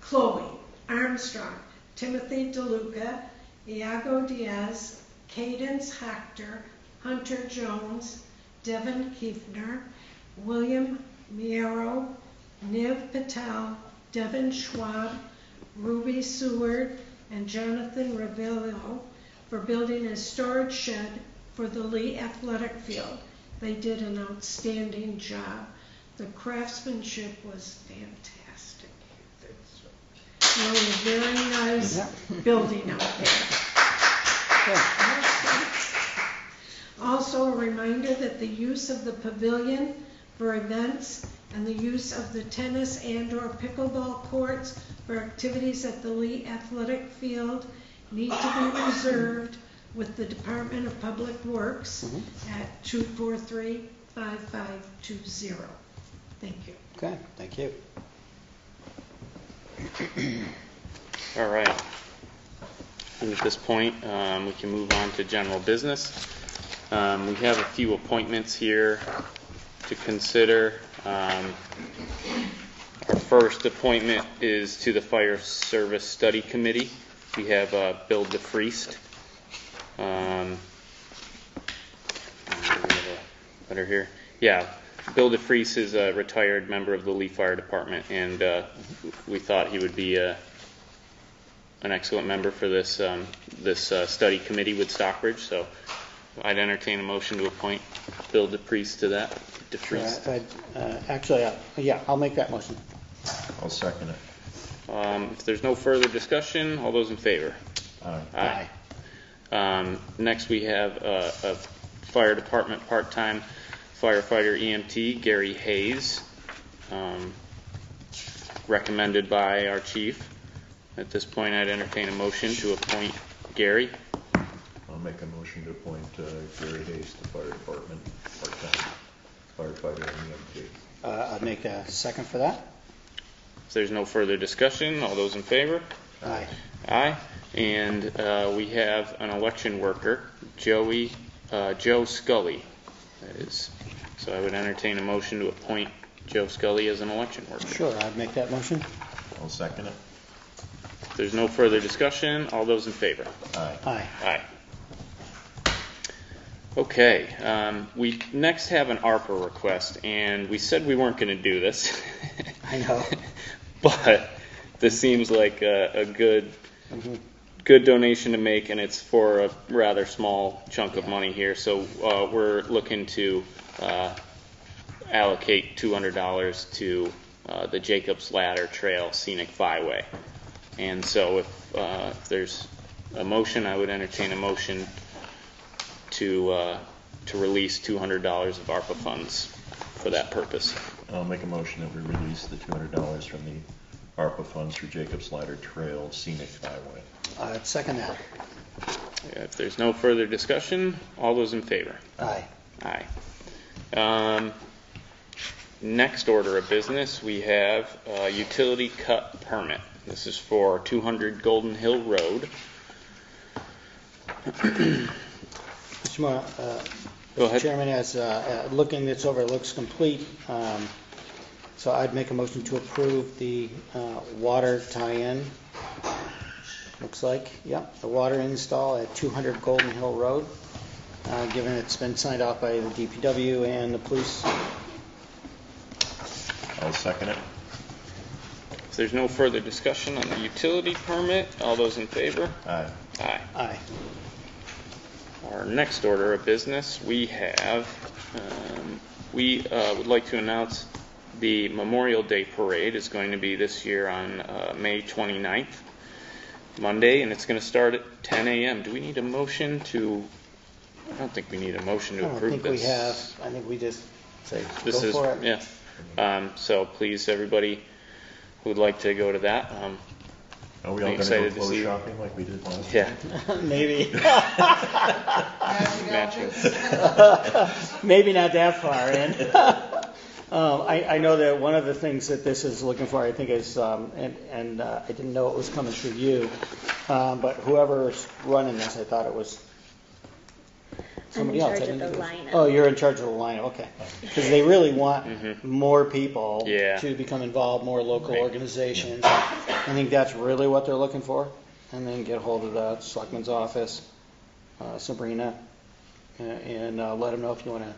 Chloe Armstrong, Timothy DeLuca, Iago Diaz, Cadence Hector, Hunter Jones, Devin Kiefner, William Miero, Niv Patel, Devin Schwab, Ruby Seward, and Jonathan Ravillo for building a storage shed for the Lee Athletic Field. They did an outstanding job. The craftsmanship was fantastic. It's really a very nice building out there. Also a reminder that the use of the pavilion for events and the use of the tennis and/or pickleball courts for activities at the Lee Athletic Field need to be reserved with the Department of Public Works at 243-5520. Thank you. Okay, thank you. All right. And at this point, we can move on to general business. We have a few appointments here to consider. Our first appointment is to the Fire Service Study Committee. We have Bill DeFriest. Letter here. Yeah, Bill DeFriest is a retired member of the Lee Fire Department, and we thought he would be an excellent member for this study committee with Stockbridge. So I'd entertain a motion to appoint Bill DeFriest to that. DeFriest. Actually, yeah, I'll make that motion. I'll second it. If there's no further discussion, all those in favor? Aye. Next, we have a fire department part-time firefighter EMT, Gary Hayes, recommended by our chief. At this point, I'd entertain a motion to appoint Gary. I'll make a motion to appoint Gary Hayes to the fire department, part-time firefighter and EMT. I'd make a second for that. If there's no further discussion, all those in favor? Aye. Aye. And we have an election worker, Joe Scully. That is. So I would entertain a motion to appoint Joe Scully as an election worker. Sure, I'd make that motion. I'll second it. If there's no further discussion, all those in favor? Aye. Aye. Aye. Okay, we next have an ARPA request, and we said we weren't going to do this. I know. But this seems like a good donation to make, and it's for a rather small chunk of money here. So we're looking to allocate $200 to the Jacob's Ladder Trail Scenic Byway. And so if there's a motion, I would entertain a motion to release $200 of ARPA funds for that purpose. I'll make a motion that we release the $200 from the ARPA funds for Jacob's Ladder Trail Scenic Byway. I'd second that. If there's no further discussion, all those in favor? Aye. Aye. Next order of business, we have a utility cut permit. This is for 200 Golden Hill Road. Go ahead. Chairman, as looking this over, it looks complete. So I'd make a motion to approve the water tie-in. Looks like, yep, the water install at 200 Golden Hill Road, given it's been signed off by the DPW and the police. I'll second it. If there's no further discussion on the utility permit, all those in favor? Aye. Aye. Aye. Our next order of business, we have, would like to announce the Memorial Day Parade is going to be this year on May 29th, Monday, and it's going to start at 10 a.m. Do we need a motion to, I don't think we need a motion to approve this. I think we just say, This go is, for it. yeah. So please, everybody who would like to go to that, Are we all going to excited go to clothes see- shopping like we did last yeah. Maybe. Matching. Maybe not that far in. I know that one of the things that this is looking for, I think, is, and I didn't know it was coming through you, but whoever's running this, I thought it was somebody else. I'm in I charge didn't of the think it was- lineup. Oh, you're in charge of the lineup, okay. Because they really want more people Yeah. to become involved, more local organizations. I think that's really what they're looking for. And then get a hold of the selectman's office, Sabrina, and let them know if you want to,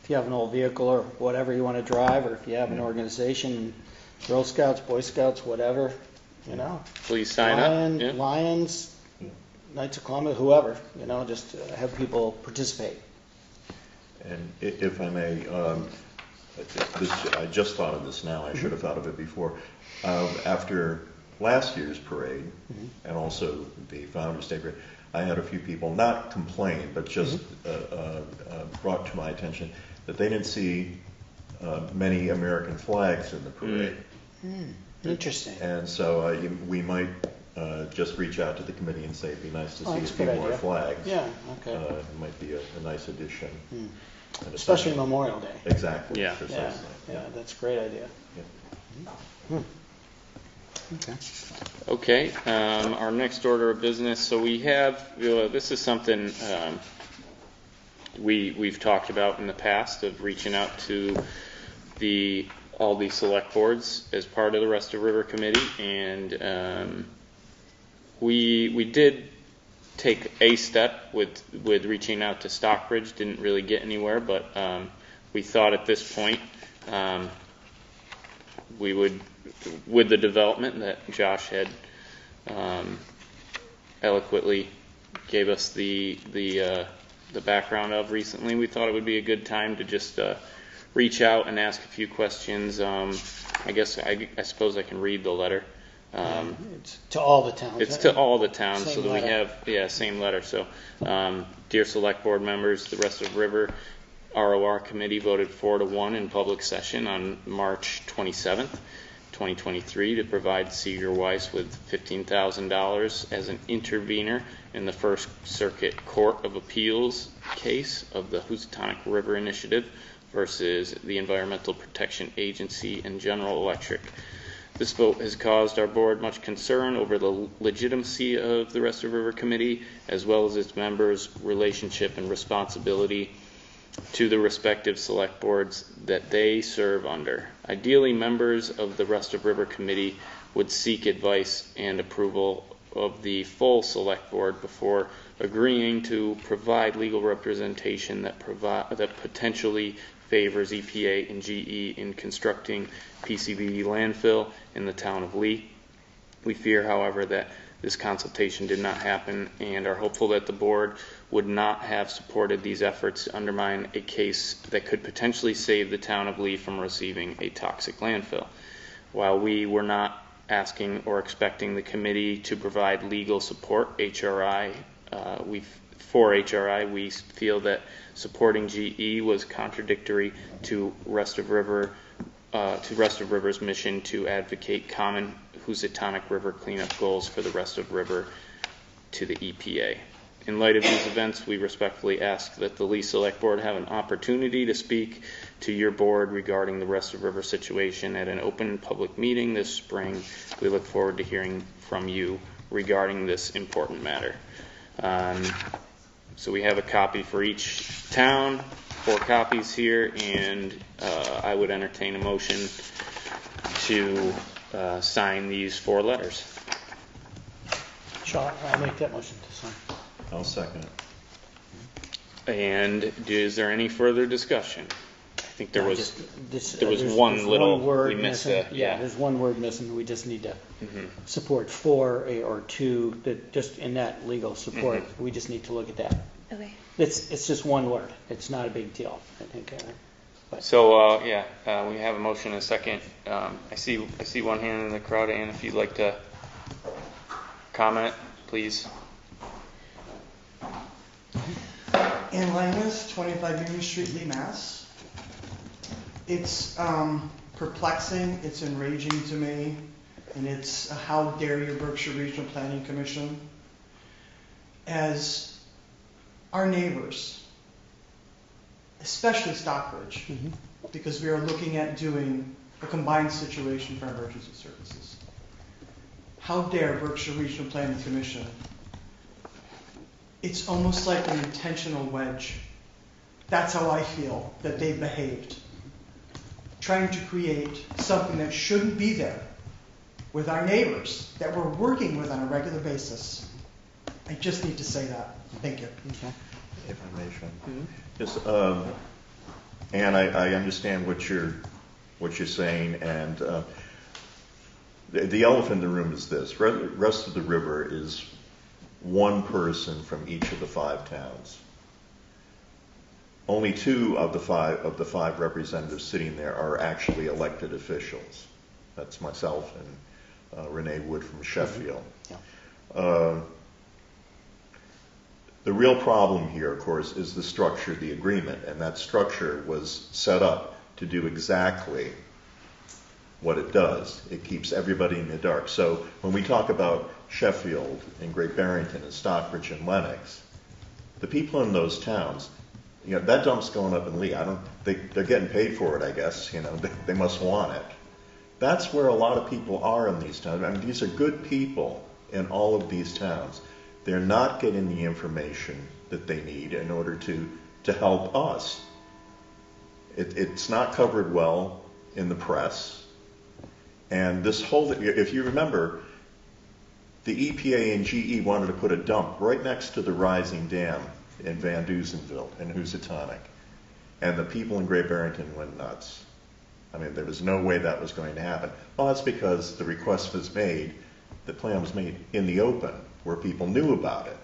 if you have an old vehicle or whatever you want to drive, or if you have an organization, Girl Scouts, Boy Scouts, whatever, you know. Please sign up. Yeah. Lions, Knights of Columbus, whoever, you know, just have people participate. And if I may, I just thought of this now. I should have thought of it before. After last year's parade, and also the Founders Day parade, I had a few people not complain, but just brought to my attention that they didn't see many American flags in the parade. Interesting. And so we might just reach out to the committee and say it'd be nice to see a that's a few good more idea. flags. Yeah, okay. It might be a nice addition. And Especially Memorial Day. Exactly. Yeah. Yeah, yeah, that's a great idea. Okay. Okay, our next order of business, so we have, this is something we've talked about in the past, of reaching out to all the select boards as part of the Rest of River Committee, and we did take a step with reaching out to Stockbridge, didn't really get anywhere, but we thought at this point we would, with the development that Josh had eloquently gave us the background of recently, we thought it would be a good time to just reach out and ask a few questions. I guess I suppose I can read the letter. It's to all the towns. It's to all the towns, Same so that letter. we have, same letter. So, dear Select Board members, the Rest of River ROR Committee voted 4-1 in public session on March 27th, 2023, to provide Seeger Weiss with $15,000 as an intervener in the First Circuit Court of Appeals case of the Housatonic River Initiative versus the Environmental Protection Agency and General Electric. This vote has caused our board much concern over the legitimacy of the Rest of River Committee, as well as its members' relationship and responsibility to the respective select boards that they serve under. Ideally, members of the Rest of River Committee would seek advice and approval of the full select board before agreeing to provide legal representation that potentially favors EPA and GE in constructing PCB landfill in the town of Lee. We fear, however, that this consultation did not happen and are hopeful that the board would not have supported these efforts to undermine a case that could potentially save the town of Lee from receiving a toxic landfill. While we were not asking or expecting the committee to provide legal support, for HRI, we feel that supporting GE was contradictory to Rest of River's mission to advocate common Housatonic River cleanup goals for the Rest of River to the EPA. In light of these events, we respectfully ask that the Lee Select Board have an opportunity to speak to your board regarding the Rest of River situation at an open public meeting this spring. We look forward to hearing from you regarding this important matter. So we have a copy for each town, 4 copies here, and I would entertain a motion to sign these 4 letters. Sure, I'll make that motion to sign. I'll second it. And is there any further discussion? I think there was there's one little word we missed. missing. There's one word missing. We just need to support 4 or 2 that just in that legal support. We just need to look at that. Okay. It's just one word. It's not a big deal, I think. So, we have a motion and a second. I see one hand in the crowd, and if you'd like to comment, please. Ann Langus, 25 Union Street, Lee, Mass. It's perplexing, it's enraging to me, and it's a how dare you, Berkshire Regional Planning Commission. As our neighbors, especially Stockbridge, because we are looking at doing a combined situation for emergency services. How dare Berkshire Regional Planning Commission? It's almost like an intentional wedge. That's how I feel that they've behaved. Trying to create something that shouldn't be there with our neighbors that we're working with on a regular basis. I just need to say that. Thank you. Okay. If I may, Sean. Yes, and I understand what you're saying, and the elephant in the room is this: rest of the river is one person from each of the 5 towns. Only 2 of the five representatives sitting there are actually elected officials. That's myself and Renee Wood from Sheffield. Yeah. The real problem here, of course, is the structure of the agreement, and that structure was set up to do exactly what it does. It keeps everybody in the dark. So when we talk about Sheffield and Great Barrington and Stockbridge and Lenox, the people in those towns, that dump's going up in Lee. They're getting paid for it, I guess. They must want it. That's where a lot of people are in these towns. I mean, these are good people in all of these towns. They're not getting the information that they need in order to help us. It's not covered well in the press. And this whole, if you remember, the EPA and GE wanted to put a dump right next to the rising dam in Van Duzenville in Housatonic. And the people in Great Barrington went nuts. I mean, there was no way that was going to happen. Well, that's because the request was made, the plan was made in the open, where people knew about it.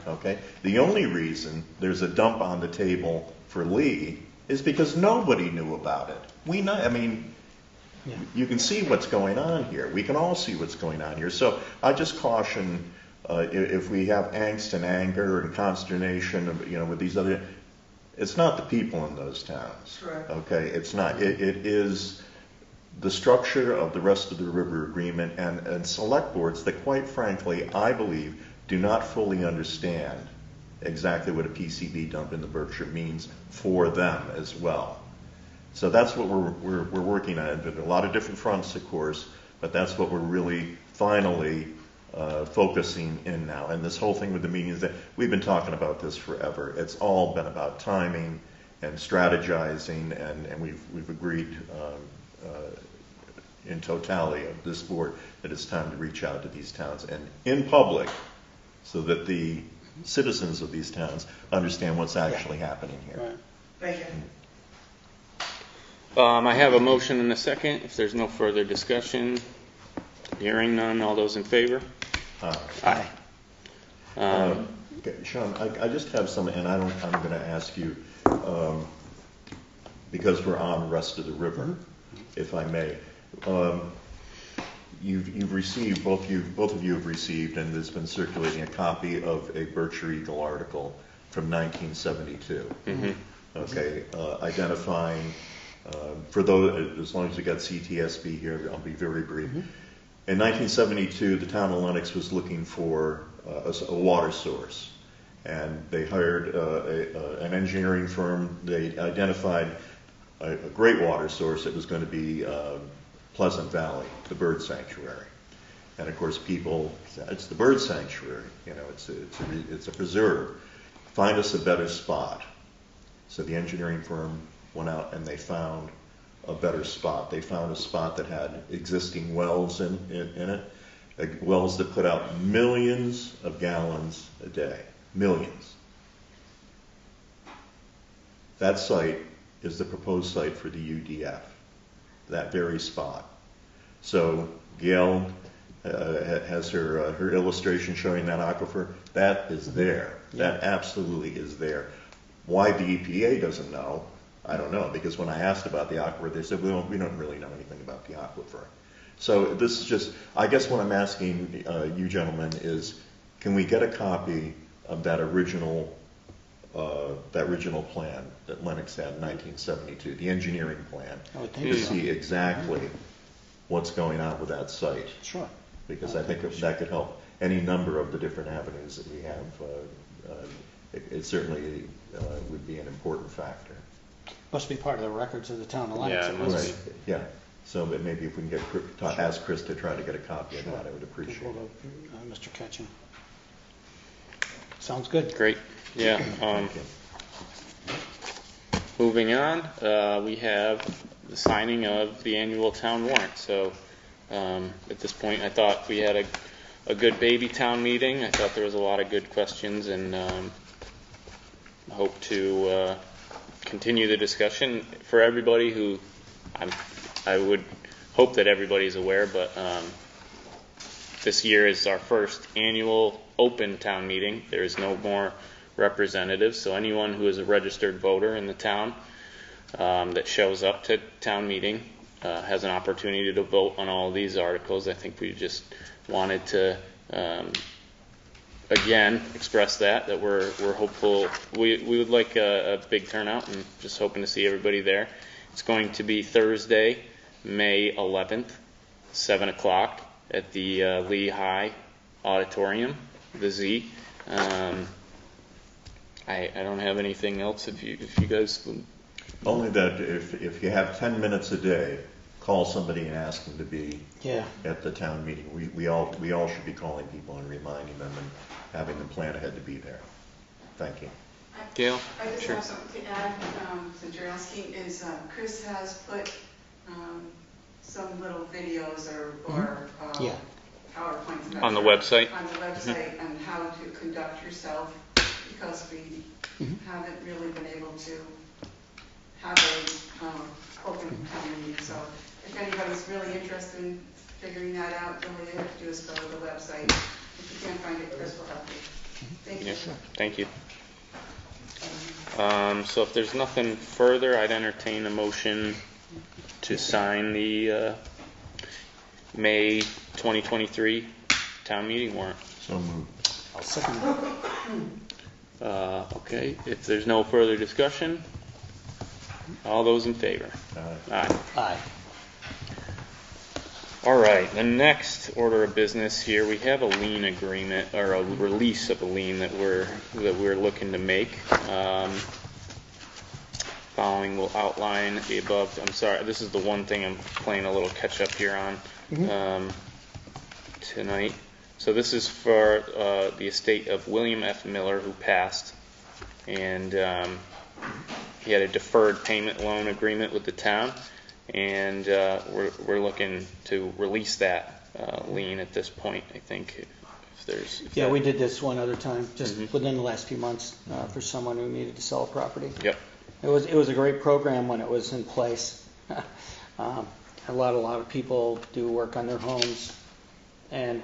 Okay? The only reason there's a dump on the table for Lee is because nobody knew about it. We know, I mean, you can see what's going on here. We can all see what's going on here. So I just caution, if we have angst and anger and consternation, with these other, it's not the people in those towns. Correct. Okay? It's not. It is the structure of the rest of the river agreement and select boards that, quite frankly, I believe, do not fully understand exactly what a PCB dump in the Berkshire means for them as well. So that's what we're working on. There are a lot of different fronts, of course, but that's what we're really finally focusing in now. And this whole thing with the meetings, that we've been talking about this forever. It's all been about timing and strategizing, and we've agreed in totality of this board that it's time to reach out to these towns and in public, so that the citizens of these towns understand what's actually happening here. Right. Thank you. I have a motion and a second. If there's no further discussion, hearing none, all those in favor? Aye. Okay, Sean, I just have some, and I'm going to ask you, because we're on the rest of the river, if I may. You've received, both of you have received, and there's been circulating a copy of a Berkshire Eagle article from 1972. Okay, identifying, for those, as long as we got CTSB here, I'll be very brief. In 1972, the town of Lenox was looking for a water source, and they hired an engineering firm. They identified a great water source. It was going to be Pleasant Valley, the bird sanctuary. And of course, people said, it's the bird sanctuary, it's a preserve. Find us a better spot. So the engineering firm went out and they found a better spot. They found a spot that had existing wells in it, wells that put out millions of gallons a day. Millions. That site is the proposed site for the UDF, that very spot. So Gail has her illustration showing that aquifer. That is there. That absolutely is there. Why the EPA doesn't know, I don't know, because when I asked about the aquifer, they said, we don't really know anything about the aquifer. So this is just, I guess what I'm asking you gentlemen is, can we get a copy of that original plan that Lennox had in 1972, the engineering plan, to see exactly what's going on with that site? Sure. Because I think that could help any number of the different avenues that we have. It certainly would be an important factor. Must be part of the records of the town of Lennox. Yeah, it must Right. Yeah. So that maybe if we can ask Chris to try to get a copy of that, I would appreciate it. Mr. Ketchum. Sounds good. Great. Yeah. Moving on, we have the signing of the annual town warrant. So at this point, I thought we had a good baby town meeting. I thought there was a lot of good questions, and hope to continue the discussion. For everybody who, I would hope that everybody's aware, but this year is our first annual open town meeting. There is no more representatives, so anyone who is a registered voter in the town that shows up to town meeting has an opportunity to vote on all of these articles. I think we just wanted to again express that we're hopeful. We would like a big turnout, and just hoping to see everybody there. It's going to be Thursday, May 11th, 7 o'clock at the Lehigh Auditorium, the Z. I don't have anything else. If you guys would. Only that if you have 10 minutes a day, call somebody and ask them to be at the town meeting. We all should be calling people and reminding them and having them plan ahead to be there. Thank you. Gail? I just Sure. have something to add, since you're asking, is Chris has put some little videos or PowerPoints On the website? On the website on how to conduct yourself, because we haven't really been able to have a open town meeting. So if anybody's really interested in figuring that out, then all you have to do is go to the website. If you can't find it, Chris will help you. Thank you. Yeah, sure. Thank you. So if there's nothing further, I'd entertain a motion to sign the May 2023 town meeting warrant. So moved. I'll second that. Okay, if there's no further discussion, all those in favor? Aye. Aye. All right, the next order of business here, we have a lien agreement, or a release of a lien that we're looking to make. Following will outline the above. I'm sorry, this is the one thing I'm playing a little catch up here on tonight. So this is for the estate of William F. Miller, who passed, and he had a deferred payment loan agreement with the town, and we're looking to release that lien at this point. I think if there's we did this one other time, just within the last few months, for someone who needed to sell a property. Yep. It was a great program when it was in place. A lot of people do work on their homes, and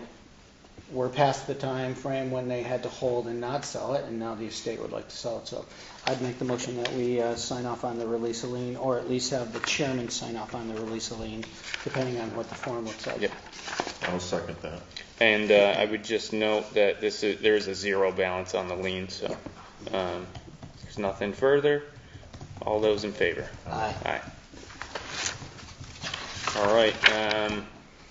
we're past the time frame when they had to hold and not sell it, and now the estate would like to sell it. So I'd make the motion that we sign off on the release of lien, or at least have the chairman sign off on the release of lien, depending on what the form looks like. Yep. I'll second that. And I would just note that there is a zero balance on the lien, so there's nothing further. All those in favor? Aye. Aye. All right.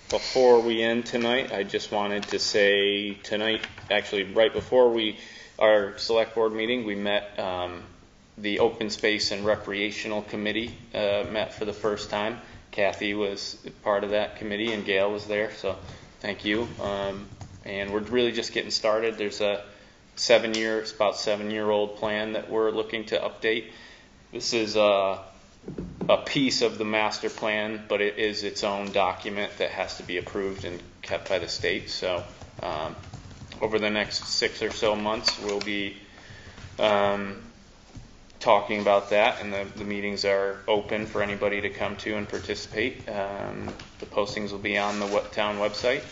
Before we end tonight, I just wanted to say tonight, actually right before our select board meeting, we met the Open Space and Recreational Committee met for the first time. Kathy was part of that committee and Gail was there, so thank you. And we're really just getting started. There's a 7-year-old plan that we're looking to update. This is a piece of the master plan, but it is its own document that has to be approved and kept by the state. So over the next 6 or so months, we'll be talking about that, and the meetings are open for anybody to come to and participate. The postings will be on the town website.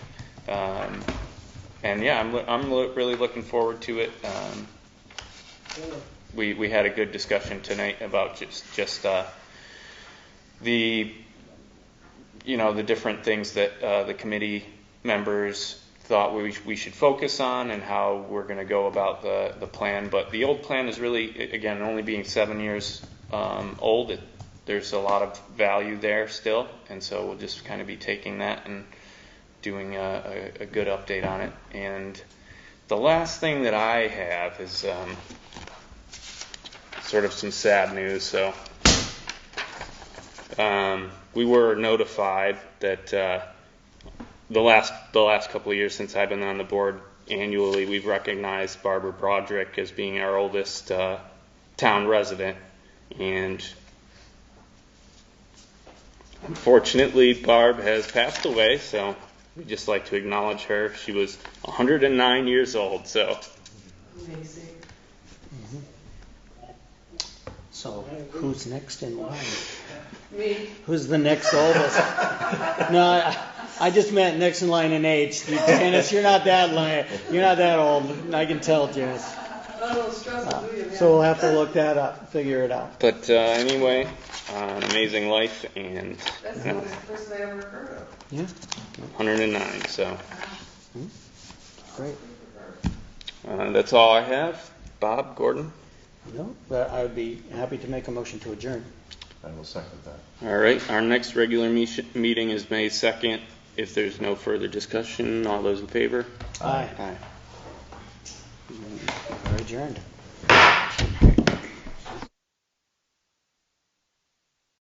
And yeah, I'm really looking forward to it. We had a good discussion tonight about just the the different things that the committee members thought we should focus on and how we're going to go about the plan. But the old plan is really, again, only being 7 years old. There's a lot of value there still, and so we'll just kind of be taking that and doing a good update on it. And the last thing that I have is sort of some sad news. So we were notified that the last couple of years since I've been on the board, annually we've recognized Barbara Broderick as being our oldest town resident, and unfortunately Barb has passed away, so we'd just like to acknowledge her. She was 109 years old, so. Amazing. So who's next in line? Me. Who's the next oldest? No, I just meant next in line in age. Janice, you're not that old. I can tell, Janice. So we'll have to look that up, figure it out. But anyway, an amazing life, and That's the oldest person I ever heard of. Yeah. 109. So Great. that's all I have. Bob, Gordon. No, but I would be happy to make a motion to adjourn. I will second that. All right. Our next regular meeting is May 2nd. If there's no further discussion, all those in favor? Aye. Aye. We're adjourned.